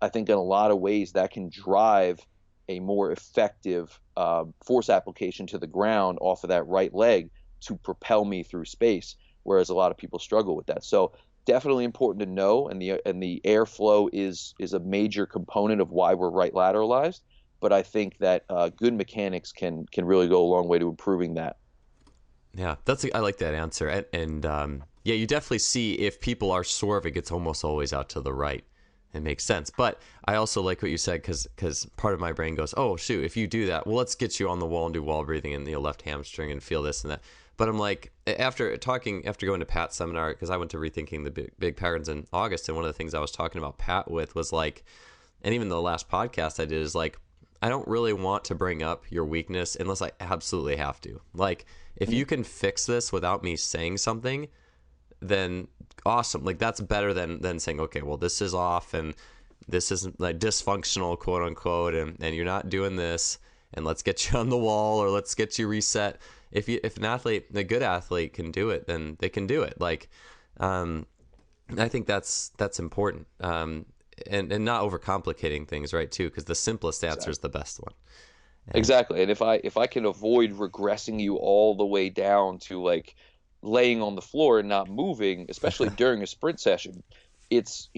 A: I think in a lot of ways that can drive a more effective force application to the ground off of that right leg to propel me through space, whereas a lot of people struggle with that. So definitely important to know, and the airflow is a major component of why we're right lateralized. But I think that good mechanics can really go a long way to improving that.
B: Yeah, I like that answer. And yeah, you definitely see if people are swerving, it's almost always out to the right. It makes sense. But I also like what you said because part of my brain goes, oh, shoot, if you do that, well, let's get you on the wall and do wall breathing in the left hamstring and feel this and that. But I'm like, after going to Pat's seminar, because I went to Rethinking the Big Patterns in August, and one of the things I was talking about Pat with was like, and even the last podcast I did is like, I don't really want to bring up your weakness unless I absolutely have to. Like, if you can fix this without me saying something, then awesome. Like, that's better than saying, okay, well, this is off and this isn't like dysfunctional, quote unquote, and you're not doing this, and let's get you on the wall or let's get you reset. If an athlete, a good athlete, can do it, then they can do it. Like, I think that's important. And not overcomplicating things, right, too, because the simplest answer is the best one.
A: Exactly. And if I can avoid regressing you all the way down to like laying on the floor and not moving, especially during a sprint session, it's,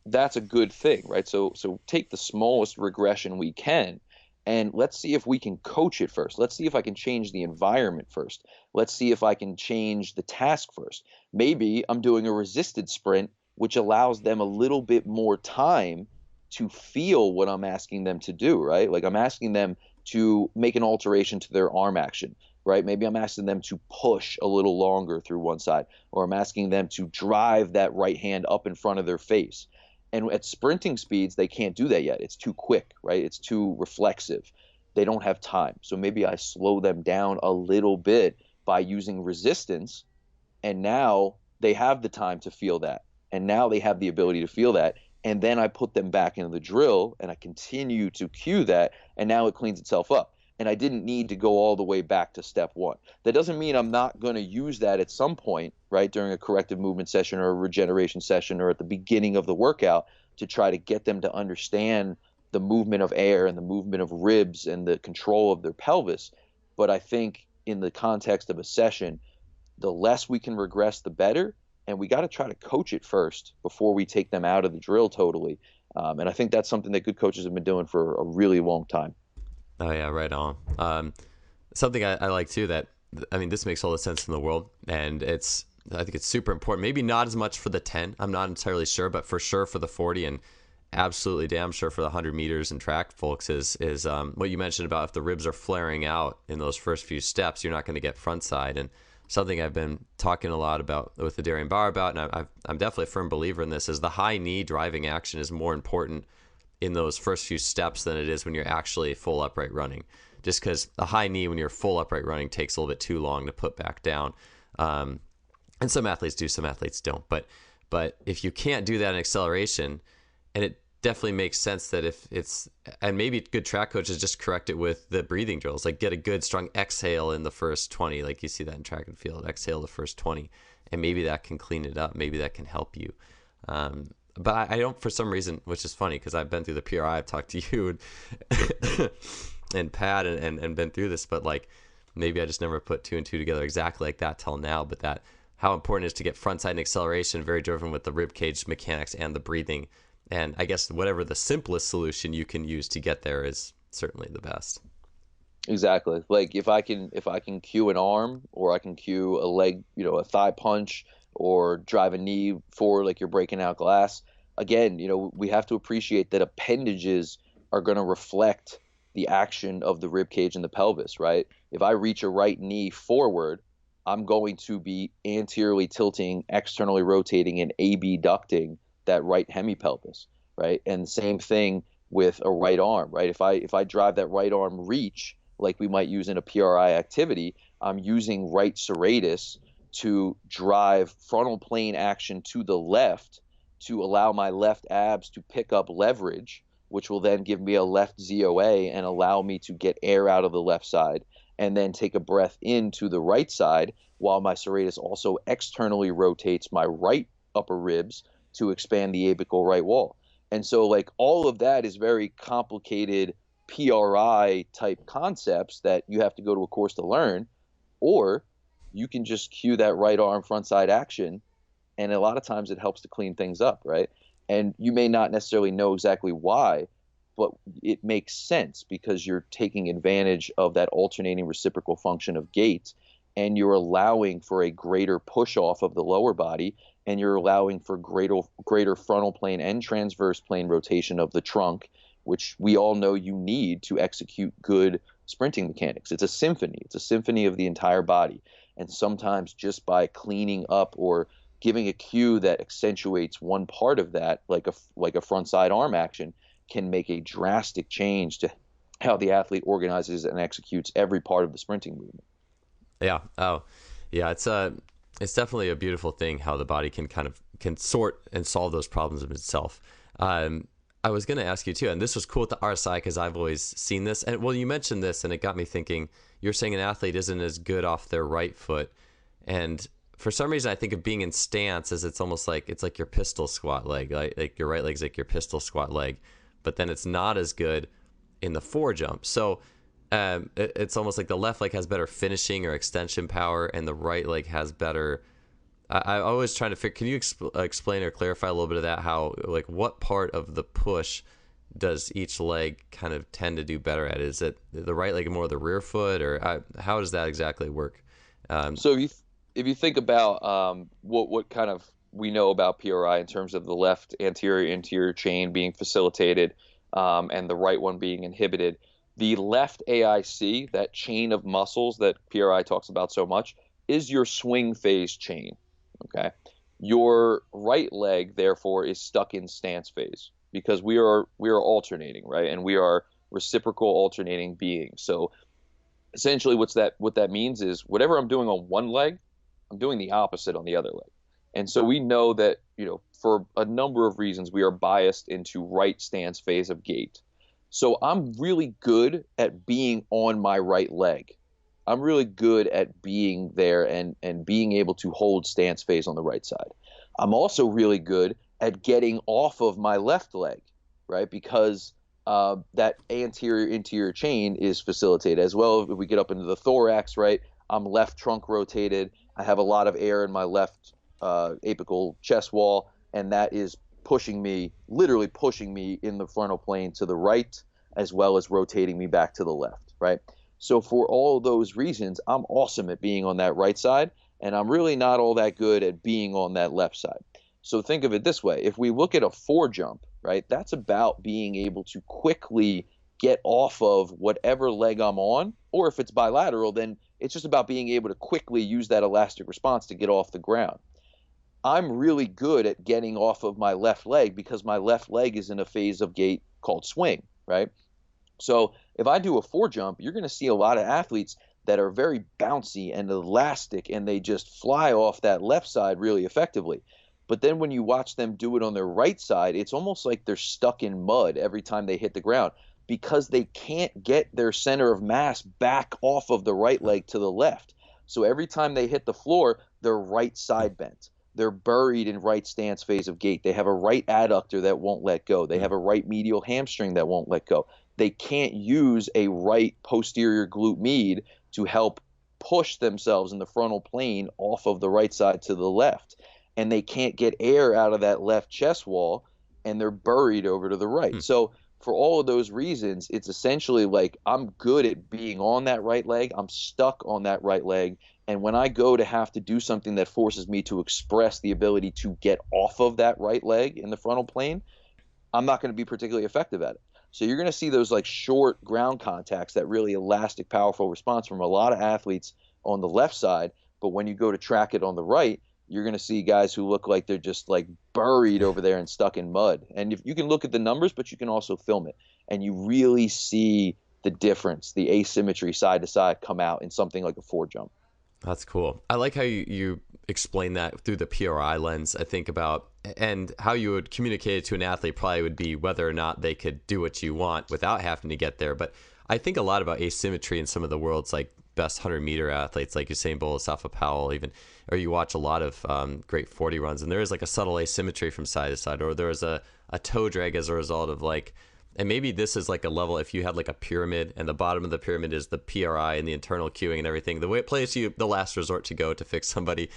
A: that's a good thing, right? So take the smallest regression we can and let's see if we can coach it first. Let's see if I can change the environment first. Let's see if I can change the task first. Maybe I'm doing a resisted sprint, which allows them a little bit more time to feel what I'm asking them to do, right? Like I'm asking them to make an alteration to their arm action, right? Maybe I'm asking them to push a little longer through one side, or I'm asking them to drive that right hand up in front of their face. And at sprinting speeds, they can't do that yet. It's too quick, right? It's too reflexive. They don't have time. So maybe I slow them down a little bit by using resistance, and now they have the time to feel that. And now they have the ability to feel that. And then I put them back into the drill and I continue to cue that. And now it cleans itself up. And I didn't need to go all the way back to step one. That doesn't mean I'm not going to use that at some point, right, during a corrective movement session or a regeneration session or at the beginning of the workout to try to get them to understand the movement of air and the movement of ribs and the control of their pelvis. But I think in the context of a session, the less we can regress, the better. And we got to try to coach it first before we take them out of the drill totally. And I think that's something that good coaches have been doing for a really long time.
B: Oh, yeah, right on. Something I like, too, that, I mean, this makes all the sense in the world. And I think it's super important. Maybe not as much for the 10. I'm not entirely sure, but for sure for the 40 and absolutely damn sure for the 100 meters and track folks is what you mentioned about if the ribs are flaring out in those first few steps, you're not going to get front side. And something I've been talking a lot about with the Darian Bauer about, and I'm definitely a firm believer in this, is the high knee driving action is more important in those first few steps than it is when you're actually full upright running. Just because the high knee when you're full upright running takes a little bit too long to put back down. And some athletes do, some athletes don't. But if you can't do that in acceleration, and it definitely makes sense that if it's, and maybe good track coaches just correct it with the breathing drills, like get a good strong exhale in the first 20, like you see that in track and field, exhale the first 20, and maybe that can clean it up. Maybe that can help you. But I don't, for some reason, which is funny because I've been through the PRI, I've talked to you and Pat and been through this, but like maybe I just never put two and two together exactly like that till now. But that how important it is to get front side acceleration, very driven with the rib cage mechanics and the breathing. And I guess whatever the simplest solution you can use to get there is certainly the best.
A: Exactly. Like if I can cue an arm or I can cue a leg, a thigh punch or drive a knee forward like you're breaking out glass. Again, we have to appreciate that appendages are going to reflect the action of the rib cage and the pelvis, right? If I reach a right knee forward, I'm going to be anteriorly tilting, externally rotating, and abducting that right hemipelvis, right? And same thing with a right arm, right? If I drive that right arm reach like we might use in a PRI activity, I'm using right serratus to drive frontal plane action to the left to allow my left abs to pick up leverage, which will then give me a left ZOA and allow me to get air out of the left side and then take a breath into the right side while my serratus also externally rotates my right upper ribs to expand the apical right wall. And so like all of that is very complicated PRI type concepts that you have to go to a course to learn, or you can just cue that right arm front side action. And a lot of times it helps to clean things up, right? And you may not necessarily know exactly why, but it makes sense because you're taking advantage of that alternating reciprocal function of gait and you're allowing for a greater push off of the lower body and you're allowing for greater frontal plane and transverse plane rotation of the trunk, which we all know you need to execute good sprinting mechanics. It's a symphony. It's a symphony of the entire body. And sometimes just by cleaning up or giving a cue that accentuates one part of that, like a front side arm action, can make a drastic change to how the athlete organizes and executes every part of the sprinting movement.
B: Yeah. Oh, yeah. It's definitely a beautiful thing how the body can sort and solve those problems of itself. I was going to ask you too, and this was cool with the RSI because I've always seen this. And well, you mentioned this, and it got me thinking. You're saying an athlete isn't as good off their right foot, and for some reason, I think of being in stance as it's almost like it's like your pistol squat leg, like your right leg's like your pistol squat leg, but then it's not as good in the forejump. So it's almost like the left leg has better finishing or extension power, and the right leg has better. I always trying to figure. Can you explain or clarify a little bit of that? How like what part of the push does each leg kind of tend to do better at? Is it the right leg more the rear foot, or how does that exactly work?
A: So if you think about what kind of we know about PRI in terms of the left anterior chain being facilitated and the right one being inhibited, the left AIC, that chain of muscles that PRI talks about so much, is your swing phase chain. Okay, your right leg therefore is stuck in stance phase because we are alternating, right, and we are reciprocal alternating beings. So essentially, what that means is whatever I'm doing on one leg, I'm doing the opposite on the other leg. And so we know that, for a number of reasons, we are biased into right stance phase of gait. So I'm really good at being on my right leg. I'm really good at being there and being able to hold stance phase on the right side. I'm also really good at getting off of my left leg, right? Because that anterior chain is facilitated as well. If we get up into the thorax, right, I'm left trunk rotated. I have a lot of air in my left apical chest wall, and that is literally pushing me in the frontal plane to the right, as well as rotating me back to the left, right? So for all those reasons, I'm awesome at being on that right side, and I'm really not all that good at being on that left side. So think of it this way. If we look at a forejump, right, that's about being able to quickly get off of whatever leg I'm on, or if it's bilateral, then it's just about being able to quickly use that elastic response to get off the ground. I'm really good at getting off of my left leg because my left leg is in a phase of gait called swing, right? So if I do a forejump, you're going to see a lot of athletes that are very bouncy and elastic, and they just fly off that left side really effectively. But then when you watch them do it on their right side, it's almost like they're stuck in mud every time they hit the ground because they can't get their center of mass back off of the right leg to the left. So every time they hit the floor, they're right side bent. they're buried in right stance phase of gait. They have a right adductor that won't let go. They have a right medial hamstring that won't let go. They can't use a right posterior glute med to help push themselves in the frontal plane off of the right side to the left. And they can't get air out of that left chest wall, and they're buried over to the right. So for all of those reasons, it's essentially like I'm good at being on that right leg. I'm stuck on that right leg. And when I go to have to do something that forces me to express the ability to get off of that right leg in the frontal plane, I'm not going to be particularly effective at it. So you're going to see those like short ground contacts, that really elastic, powerful response from a lot of athletes on the left side. But when you go to track it on the right, you're going to see guys who look like they're just like buried over there and stuck in mud. And if you can look at the numbers, but you can also film it, and you really see the difference, the asymmetry side to side come out in something like a 4 jump.
B: That's cool. I like how you explain that through the PRI lens. I think about, and how you would communicate it to an athlete probably would be whether or not they could do what you want without having to get there. But I think a lot about asymmetry in some of the world's like best 100-meter athletes, like Usain Bolt, Safa Powell, even, or you watch a lot of great 40 runs, and there is like a subtle asymmetry from side to side, or there is a toe drag as a result of like, and maybe this is like a level, if you had like a pyramid and the bottom of the pyramid is the PRI and the internal cueing and everything, the way it plays you, the last resort to go to fix somebody.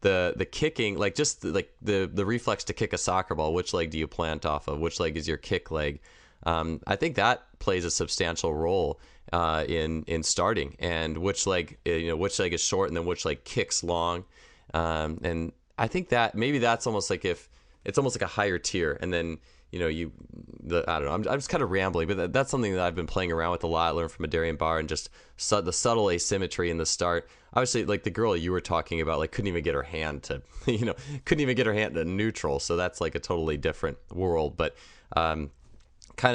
B: The kicking, like just like the reflex to kick a soccer ball, which leg do you plant off of? Which leg is your kick leg? I think that plays a substantial role in starting, and which leg, which leg is short and then which leg kicks long. And I think that maybe that's almost like, if it's almost like a higher tier, and then I don't know. I'm just kind of rambling, but that's something that I've been playing around with a lot. I learned from Darian Barr, and just the subtle asymmetry in the start. Obviously, like the girl you were talking about, like couldn't even get her hand to, couldn't even get her hand to neutral. So that's like a totally different world. But kind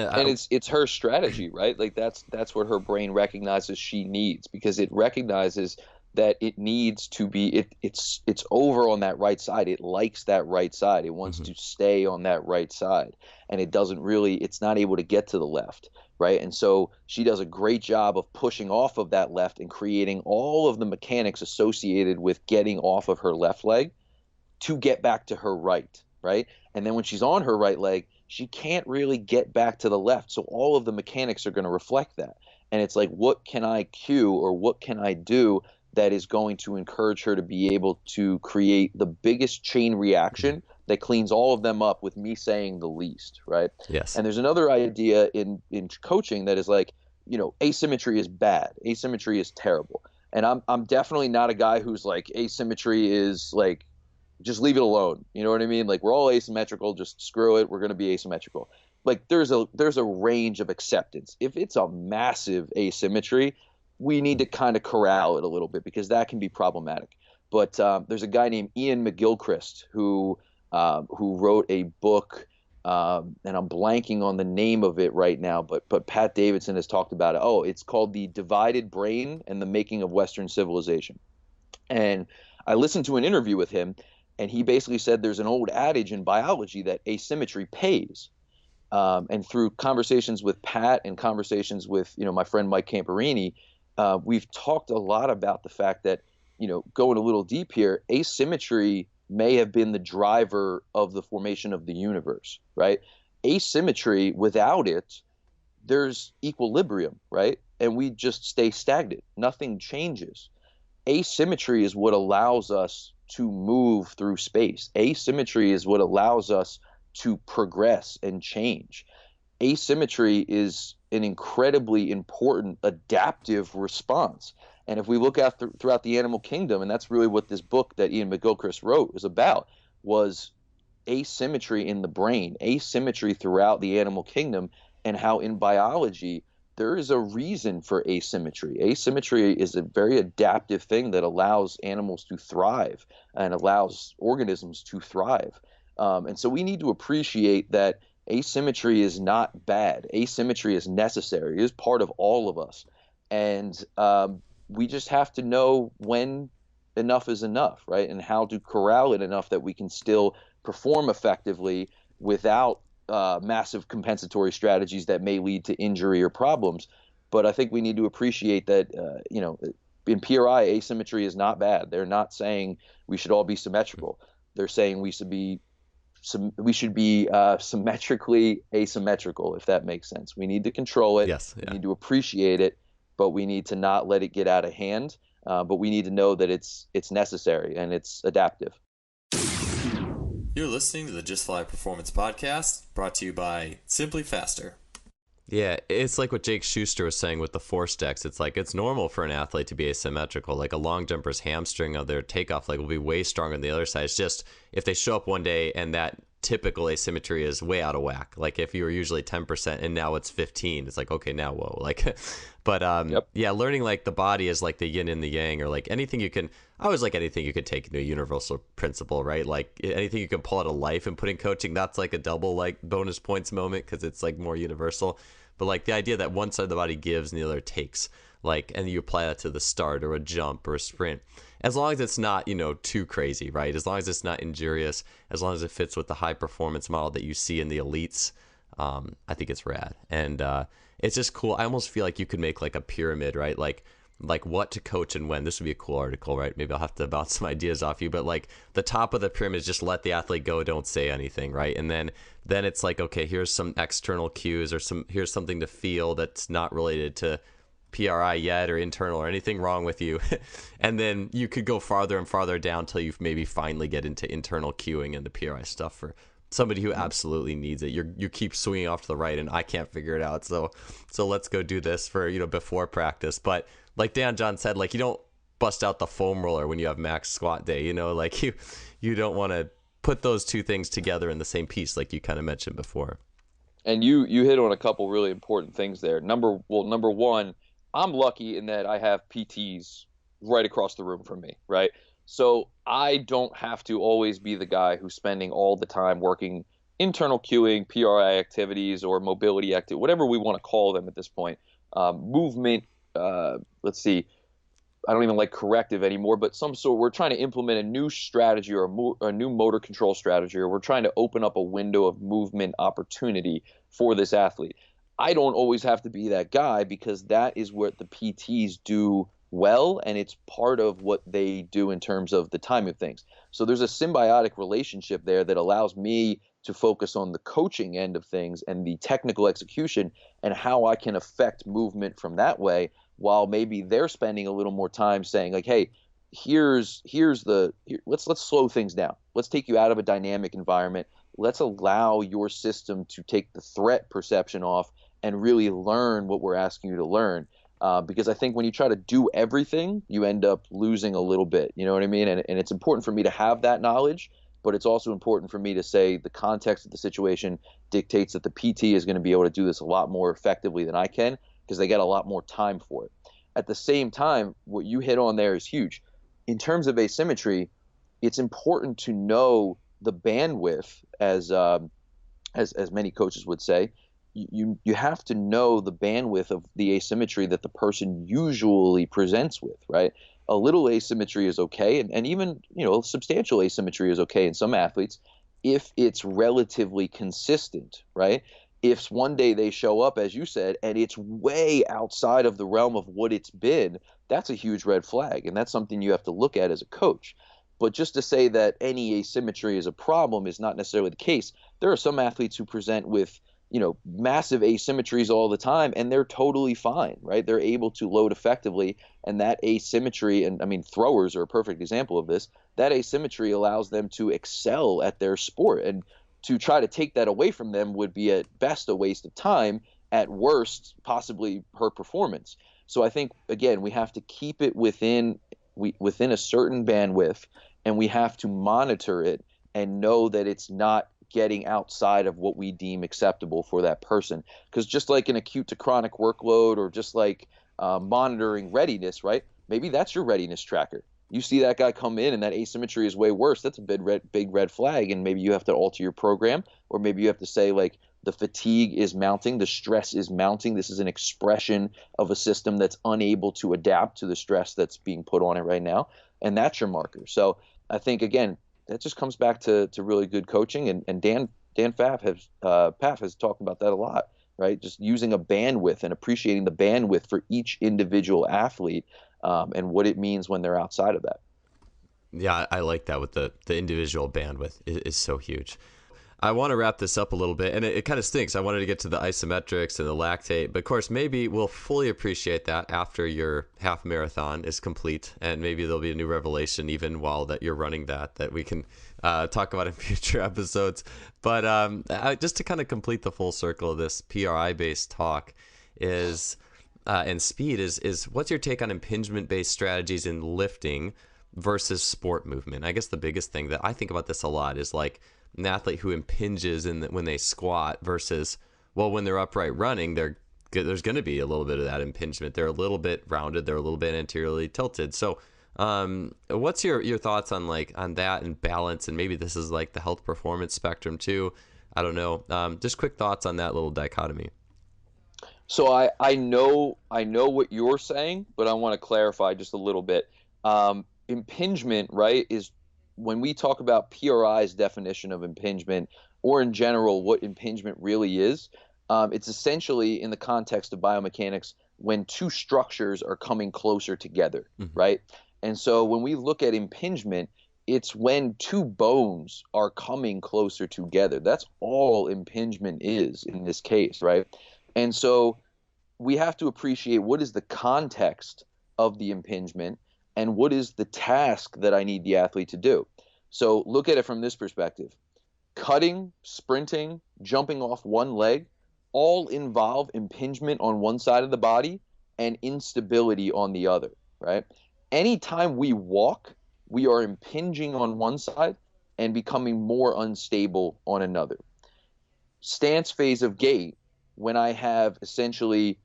B: of,
A: and it's her strategy, right? Like that's what her brain recognizes she needs, because it recognizes that it needs to be, it's over on that right side. It likes that right side. It wants to stay on that right side, and it's not able to get to the left, right? And so she does a great job of pushing off of that left and creating all of the mechanics associated with getting off of her left leg to get back to her right, right? And then when she's on her right leg, she can't really get back to the left. So all of the mechanics are going to reflect that. And it's like, what can I cue, or what can I do that is going to encourage her to be able to create the biggest chain reaction that cleans all of them up, with me saying the least, right?
B: Yes.
A: And there's another idea in coaching that is like, asymmetry is bad. Asymmetry is terrible. And I'm definitely not a guy who's like, asymmetry is like, just leave it alone. You know what I mean? Like, we're all asymmetrical, just screw it. We're going to be asymmetrical. Like, there's a range of acceptance. If it's a massive asymmetry, we need to kind of corral it a little bit, because that can be problematic. But there's a guy named Ian McGilchrist who wrote a book, and I'm blanking on the name of it right now, but Pat Davidson has talked about it. Oh, it's called The Divided Brain and the Making of Western Civilization. And I listened to an interview with him, and he basically said there's an old adage in biology that asymmetry pays. And through conversations with Pat and conversations with my friend Mike Camperini, we've talked a lot about the fact that, going a little deep here, asymmetry may have been the driver of the formation of the universe, right? Asymmetry, without it, there's equilibrium, right? And we just stay stagnant. Nothing changes. Asymmetry is what allows us to move through space. Asymmetry is what allows us to progress and change. Asymmetry is an incredibly important adaptive response. And if we look at throughout the animal kingdom, and that's really what this book that Ian McGilchrist wrote was about, was asymmetry in the brain, asymmetry throughout the animal kingdom, and how in biology there is a reason for asymmetry. Asymmetry is a very adaptive thing that allows animals to thrive and allows organisms to thrive. And so we need to appreciate that asymmetry is not bad. Asymmetry is necessary. It is part of all of us. And we just have to know when enough is enough, right? And how to corral it enough that we can still perform effectively without massive compensatory strategies that may lead to injury or problems. But I think we need to appreciate that, in PRI, asymmetry is not bad. They're not saying we should all be symmetrical. They're saying we should be symmetrically asymmetrical, if that makes sense. We need to control it.
B: Yes,
A: We
B: yeah.
A: need to appreciate it, but we need to not let it get out of hand. But we need to know that it's necessary and it's adaptive.
B: You're listening to the Just Fly Performance Podcast, brought to you by SimpliFaster. Yeah, it's like what Jake Schuster was saying with the force decks. It's like it's normal for an athlete to be asymmetrical. Like a long jumper's hamstring of their takeoff leg will be way stronger than the other side. It's just if they show up one day and that typical asymmetry is way out of whack. Like if you were usually 10% and now it's 15, it's like, okay, now whoa. Like, but
A: Yep.
B: yeah, learning like the body is like the yin and the yang, or like anything you can. I always like anything you can take into a universal principle, right? Like anything you can pull out of life and put in coaching. That's like a double like bonus points moment because it's like more universal. But like the idea that one side of the body gives and the other takes, like, and you apply that to the start or a jump or a sprint, as long as it's not, too crazy, right? As long as it's not injurious, as long as it fits with the high performance model that you see in the elites, I think it's rad. And it's just cool. I almost feel like you could make like a pyramid, right? Like what to coach and when. This would be a cool article, right? Maybe I'll have to bounce some ideas off you, but like the top of the pyramid is just let the athlete go, don't say anything, right? And then it's like, okay, here's some external cues, or here's something to feel that's not related to PRI yet or internal or anything wrong with you. And then you could go farther and farther down till you maybe finally get into internal cueing and the PRI stuff for somebody who absolutely needs it. You keep swinging off to the right and I can't figure it out. So let's go do this for, before practice. But like Dan John said, like you don't bust out the foam roller when you have max squat day, like you don't want to put those two things together in the same piece, like you kind of mentioned before.
A: And you hit on a couple really important things there. Number one, I'm lucky in that I have PTs right across the room from me, right? So I don't have to always be the guy who's spending all the time working internal cueing, PRI activities, or mobility activity, whatever we want to call them at this point. Movement, let's see, I don't even like corrective anymore, but some sort, we're trying to implement a new strategy or a new motor control strategy, or we're trying to open up a window of movement opportunity for this athlete. I don't always have to be that guy because that is what the PTs do well, and it's part of what they do in terms of the time of things. So there's a symbiotic relationship there that allows me to focus on the coaching end of things and the technical execution and how I can affect movement from that way, while maybe they're spending a little more time saying like, hey, let's slow things down. Let's take you out of a dynamic environment. Let's allow your system to take the threat perception off and really learn what we're asking you to learn. Because I think when you try to do everything, you end up losing a little bit. You know what I mean? And it's important for me to have that knowledge, but it's also important for me to say the context of the situation dictates that the PT is going to be able to do this a lot more effectively than I can because they get a lot more time for it. At the same time, what you hit on there is huge. In terms of asymmetry, it's important to know the bandwidth, as many coaches would say. You have to know the bandwidth of the asymmetry that the person usually presents with, right? A little asymmetry is okay, and even substantial asymmetry is okay in some athletes if it's relatively consistent, right? If one day they show up, as you said, and it's way outside of the realm of what it's been, that's a huge red flag, and that's something you have to look at as a coach. But just to say that any asymmetry is a problem is not necessarily the case. There are some athletes who present with massive asymmetries all the time, and they're totally fine, right? They're able to load effectively, and that asymmetry, and I mean, throwers are a perfect example of this, that asymmetry allows them to excel at their sport. And to try to take that away from them would be at best a waste of time, at worst, possibly hurt performance. So I think, again, we have to keep it within a certain bandwidth, and we have to monitor it and know that it's not getting outside of what we deem acceptable for that person. Because just like an acute to chronic workload, or just like monitoring readiness, right? Maybe that's your readiness tracker. You see that guy come in and that asymmetry is way worse. That's a big red flag, and maybe you have to alter your program, or maybe you have to say like the fatigue is mounting, the stress is mounting. This is an expression of a system that's unable to adapt to the stress that's being put on it right now, and that's your marker. So I think, again, that just comes back to really good coaching, and Dan Pfaff has talked about that a lot, right? Just using a bandwidth and appreciating the bandwidth for each individual athlete, and what it means when they're outside of that.
B: Yeah, I like that with the individual bandwidth is so huge. I want to wrap this up a little bit, and it kind of stinks. I wanted to get to the isometrics and the lactate, but of course, maybe we'll fully appreciate that after your half marathon is complete, and maybe there'll be a new revelation even while that you're running that we can talk about in future episodes. But just to kind of complete the full circle of this PRI-based talk is and speed is what's your take on impingement-based strategies in lifting versus sport movement? I guess the biggest thing that I think about this a lot is like an athlete who impinges when they squat versus, well, when they're upright running, there's going to be a little bit of that impingement. They're a little bit rounded. They're a little bit anteriorly tilted. So what's your thoughts on that and balance? And maybe this is like the health performance spectrum too. I don't know. Just quick thoughts on that little dichotomy.
A: So I know what you're saying, but I want to clarify just a little bit. Impingement, right, is when we talk about PRI's definition of impingement, or in general what impingement really is. It's essentially in the context of biomechanics when two structures are coming closer together, right? And so when we look at impingement, it's when two bones are coming closer together. That's all impingement is in this case, right? And so we have to appreciate what is the context of the impingement and what is the task that I need the athlete to do. So look at it from this perspective. Cutting, sprinting, jumping off one leg, all involve impingement on one side of the body and instability on the other, right? Anytime we walk, we are impinging on one side and becoming more unstable on another. Stance phase of gait, when I have essentially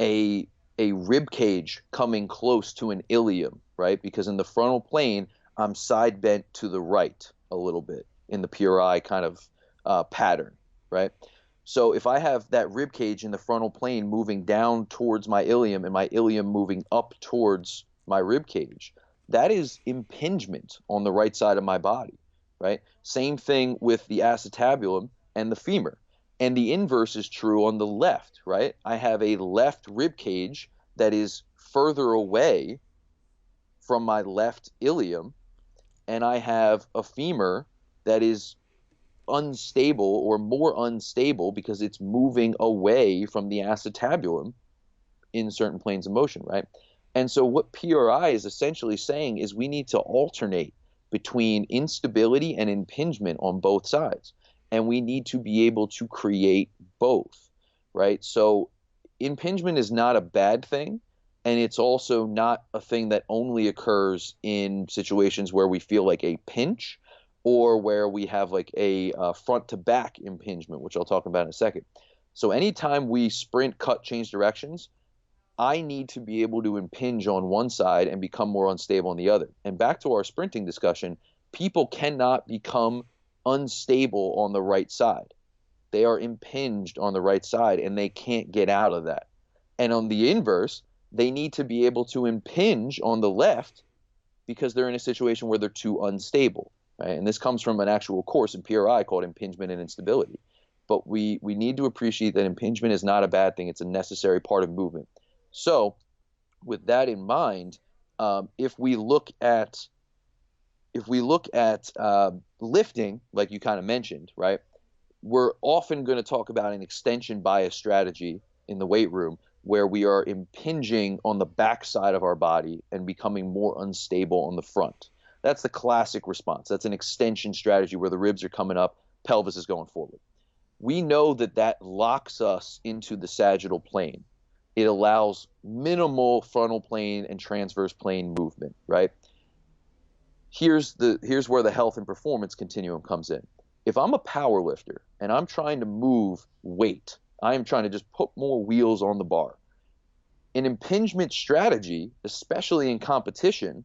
A: a rib cage coming close to an ilium, right? Because in the frontal plane, I'm side bent to the right a little bit in the PRI kind of pattern, right? So if I have that rib cage in the frontal plane moving down towards my ilium and my ilium moving up towards my rib cage, that is impingement on the right side of my body, right? Same thing with the acetabulum and the femur. And the inverse is true on the left, right? I have a left rib cage that is further away from my left ilium, and I have a femur that is unstable or more unstable because it's moving away from the acetabulum in certain planes of motion, right? And so what PRI is essentially saying is we need to alternate between instability and impingement on both sides. And we need to be able to create both, right? So impingement is not a bad thing, and it's also not a thing that only occurs in situations where we feel like a pinch or where we have like a front to back impingement, which I'll talk about in a second. So anytime we sprint, cut, change directions, I need to be able to impinge on one side and become more unstable on the other. And back to our sprinting discussion, people cannot become unstable on the right side. They are impinged on the right side and they can't get out of that. And on the inverse, they need to be able to impinge on the left because they're in a situation where they're too unstable, right? And this comes from an actual course in PRI called impingement and instability. But we need to appreciate that impingement is not a bad thing. It's a necessary part of movement. So with that in mind, if we look at lifting, like you kind of mentioned, right, we're often going to talk about an extension bias strategy in the weight room where we are impinging on the back side of our body and becoming more unstable on the front. That's the classic response. That's an extension strategy where the ribs are coming up, pelvis is going forward. We know that locks us into the sagittal plane. It allows minimal frontal plane and transverse plane movement, right? Here's where the health and performance continuum comes in. If I'm a power lifter and I'm trying to move weight, I am trying to just put more wheels on the bar. An impingement strategy, especially in competition,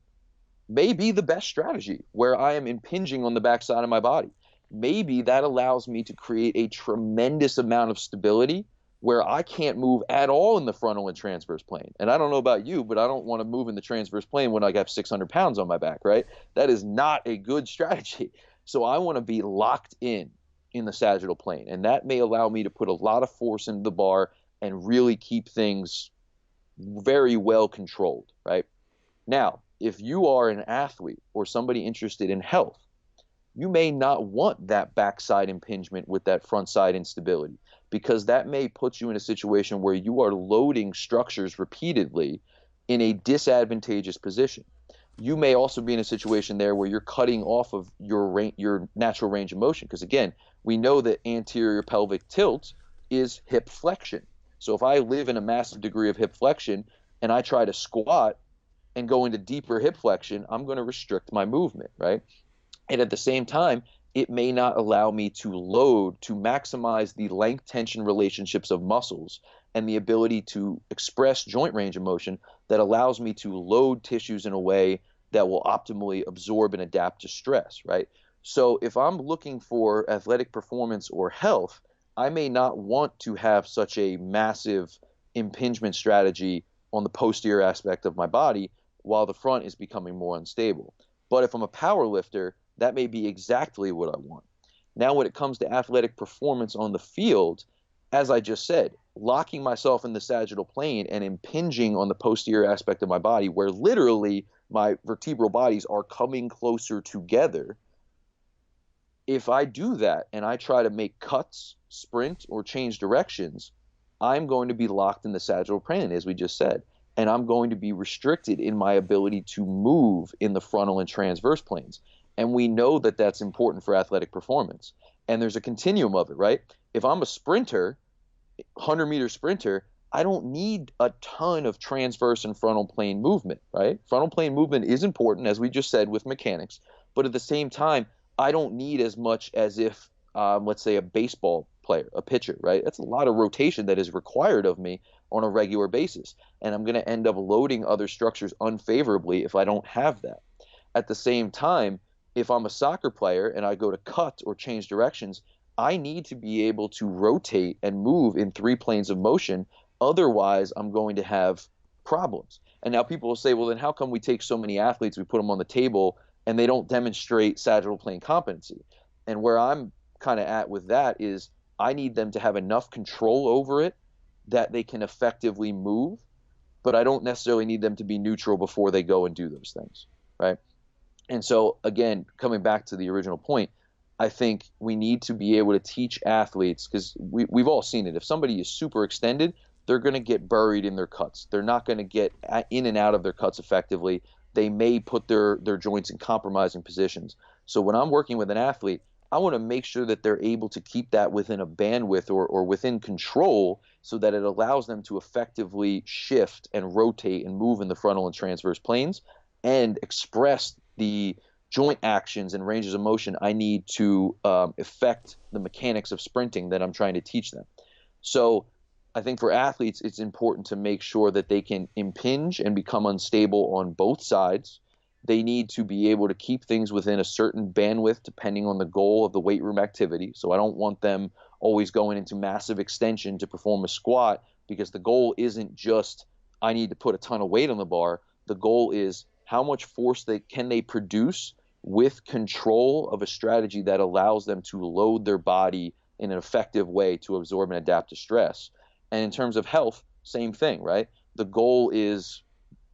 A: may be the best strategy where I am impinging on the backside of my body. Maybe that allows me to create a tremendous amount of stability where I can't move at all in the frontal and transverse plane. And I don't know about you, but I don't want to move in the transverse plane when I have 600 pounds on my back, right? That is not a good strategy. So I want to be locked in the sagittal plane. And that may allow me to put a lot of force into the bar and really keep things very well controlled, right? Now, if you are an athlete or somebody interested in health, you may not want that backside impingement with that front side instability, because that may put you in a situation where you are loading structures repeatedly in a disadvantageous position. You may also be in a situation there where you're cutting off of your natural range of motion, because again, we know that anterior pelvic tilt is hip flexion. So if I live in a massive degree of hip flexion and I try to squat and go into deeper hip flexion, I'm going to restrict my movement, right? And at the same time, it may not allow me to load to maximize the length tension relationships of muscles and the ability to express joint range of motion that allows me to load tissues in a way that will optimally absorb and adapt to stress, right? So if I'm looking for athletic performance or health, I may not want to have such a massive impingement strategy on the posterior aspect of my body while the front is becoming more unstable. But if I'm a power lifter, that may be exactly what I want. Now, when it comes to athletic performance on the field, as I just said, locking myself in the sagittal plane and impinging on the posterior aspect of my body, where literally my vertebral bodies are coming closer together, if I do that and I try to make cuts, sprint, or change directions, I'm going to be locked in the sagittal plane, as we just said, and I'm going to be restricted in my ability to move in the frontal and transverse planes. And we know that that's important for athletic performance. And there's a continuum of it, right? If I'm a sprinter, 100-meter sprinter, I don't need a ton of transverse and frontal plane movement, right? Frontal plane movement is important, as we just said, with mechanics. But at the same time, I don't need as much as if, let's say, a baseball player, a pitcher, right? That's a lot of rotation that is required of me on a regular basis. And I'm going to end up loading other structures unfavorably if I don't have that. At the same time, if I'm a soccer player and I go to cut or change directions, I need to be able to rotate and move in 3 planes of motion. Otherwise, I'm going to have problems. And now people will say, well, then how come we take so many athletes, we put them on the table, and they don't demonstrate sagittal plane competency? And where I'm kind of at with that is I need them to have enough control over it that they can effectively move, but I don't necessarily need them to be neutral before they go and do those things, right? And so, again, coming back to the original point, I think we need to be able to teach athletes, because we've all seen it. If somebody is super extended, they're going to get buried in their cuts. They're not going to get in and out of their cuts effectively. They may put their joints in compromising positions. So when I'm working with an athlete, I want to make sure that they're able to keep that within a bandwidth or within control so that it allows them to effectively shift and rotate and move in the frontal and transverse planes and express the joint actions and ranges of motion I need to affect the mechanics of sprinting that I'm trying to teach them. So I think for athletes, it's important to make sure that they can impinge and become unstable on both sides. They need to be able to keep things within a certain bandwidth depending on the goal of the weight room activity. So I don't want them always going into massive extension to perform a squat, because the goal isn't just I need to put a ton of weight on the bar. The goal is how much force can they produce with control of a strategy that allows them to load their body in an effective way to absorb and adapt to stress. And in terms of health, same thing, right? The goal is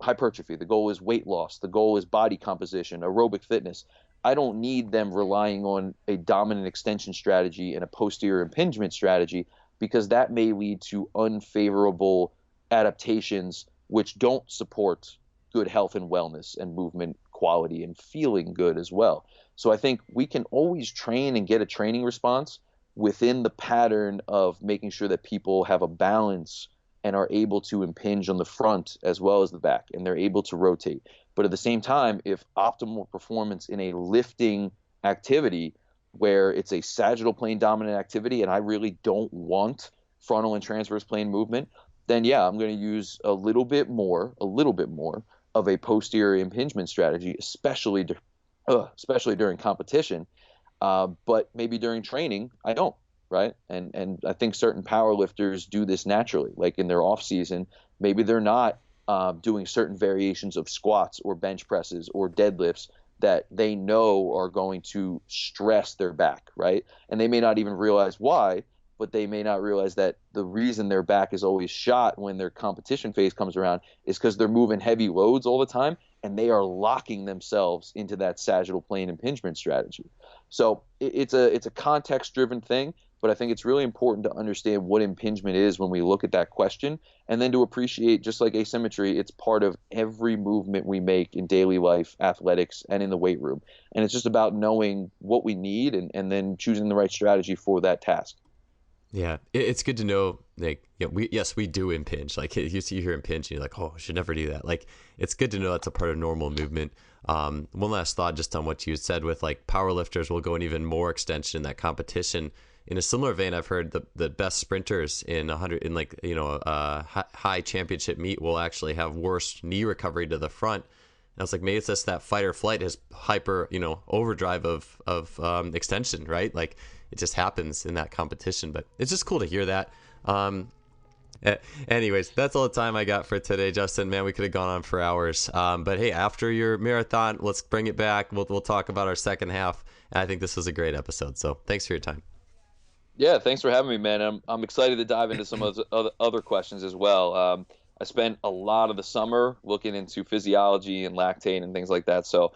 A: hypertrophy. The goal is weight loss. The goal is body composition, aerobic fitness. I don't need them relying on a dominant extension strategy and a posterior impingement strategy, because that may lead to unfavorable adaptations which don't support good health and wellness and movement quality and feeling good as well. So I think we can always train and get a training response within the pattern of making sure that people have a balance and are able to impinge on the front as well as the back, and they're able to rotate. But at the same time, if optimal performance in a lifting activity where it's a sagittal plane dominant activity and I really don't want frontal and transverse plane movement, then yeah, I'm going to use a little bit more of a posterior impingement strategy, especially during competition. But maybe during training, I don't, right? And I think certain power lifters do this naturally, like in their off season, maybe they're not doing certain variations of squats or bench presses or deadlifts that they know are going to stress their back, right? And they may not even realize why, but they may not realize that the reason their back is always shot when their competition phase comes around is because they're moving heavy loads all the time, and they are locking themselves into that sagittal plane impingement strategy. So it's a context driven thing, but I think it's really important to understand what impingement is when we look at that question, and then to appreciate, just like asymmetry, it's part of every movement we make in daily life, athletics, and in the weight room. And it's just about knowing what we need, and then choosing the right strategy for that task.
B: Yeah, it's good to know. Like, yeah, we do impinge. Like, you hear impinge, and you're like, oh, I should never do that. Like, it's good to know that's a part of normal movement. One last thought, just on what you said with like powerlifters will go in even more extension in that competition. In a similar vein, I've heard the best sprinters in 100 in like high championship meet will actually have worse knee recovery to the front. And I was like, maybe it's just that fight or flight has hyper, overdrive of extension, right? Like, it just happens in that competition. But it's just cool to hear that. Anyways, that's all the time I got for today, Justin. Man, we could have gone on for hours. But hey, after your marathon, let's bring it back. We'll talk about our second half. And I think this was a great episode. So thanks for your time.
A: Yeah, thanks for having me, man. I'm excited to dive into some of the other questions as well. I spent a lot of the summer looking into physiology and lactate and things like that. So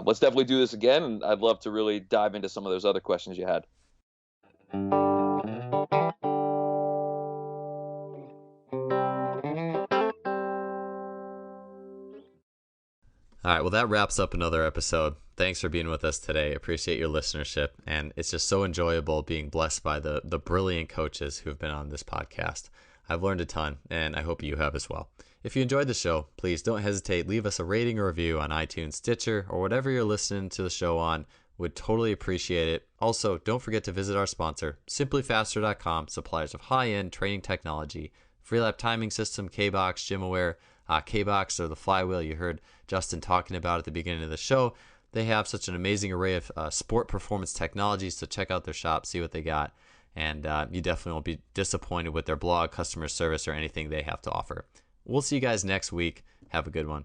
A: let's definitely do this again, and I'd love to really dive into some of those other questions you had.
B: All right, well, that wraps up another episode. Thanks for being with us today. Appreciate your listenership. And it's just so enjoyable being blessed by the brilliant coaches who've been on this podcast. I've learned a ton, and I hope you have as well. If you enjoyed the show, please don't hesitate. Leave us a rating or review on iTunes, Stitcher, or whatever you're listening to the show on. Would totally appreciate it. Also, don't forget to visit our sponsor, SimpliFaster.com, suppliers of high-end training technology, Freelap timing system, K-Box, GymAware, K-Box, or the flywheel you heard Justin talking about at the beginning of the show. They have such an amazing array of sport performance technologies, so check out their shop, see what they got, and you definitely won't be disappointed with their blog, customer service, or anything they have to offer. We'll see you guys next week. Have a good one.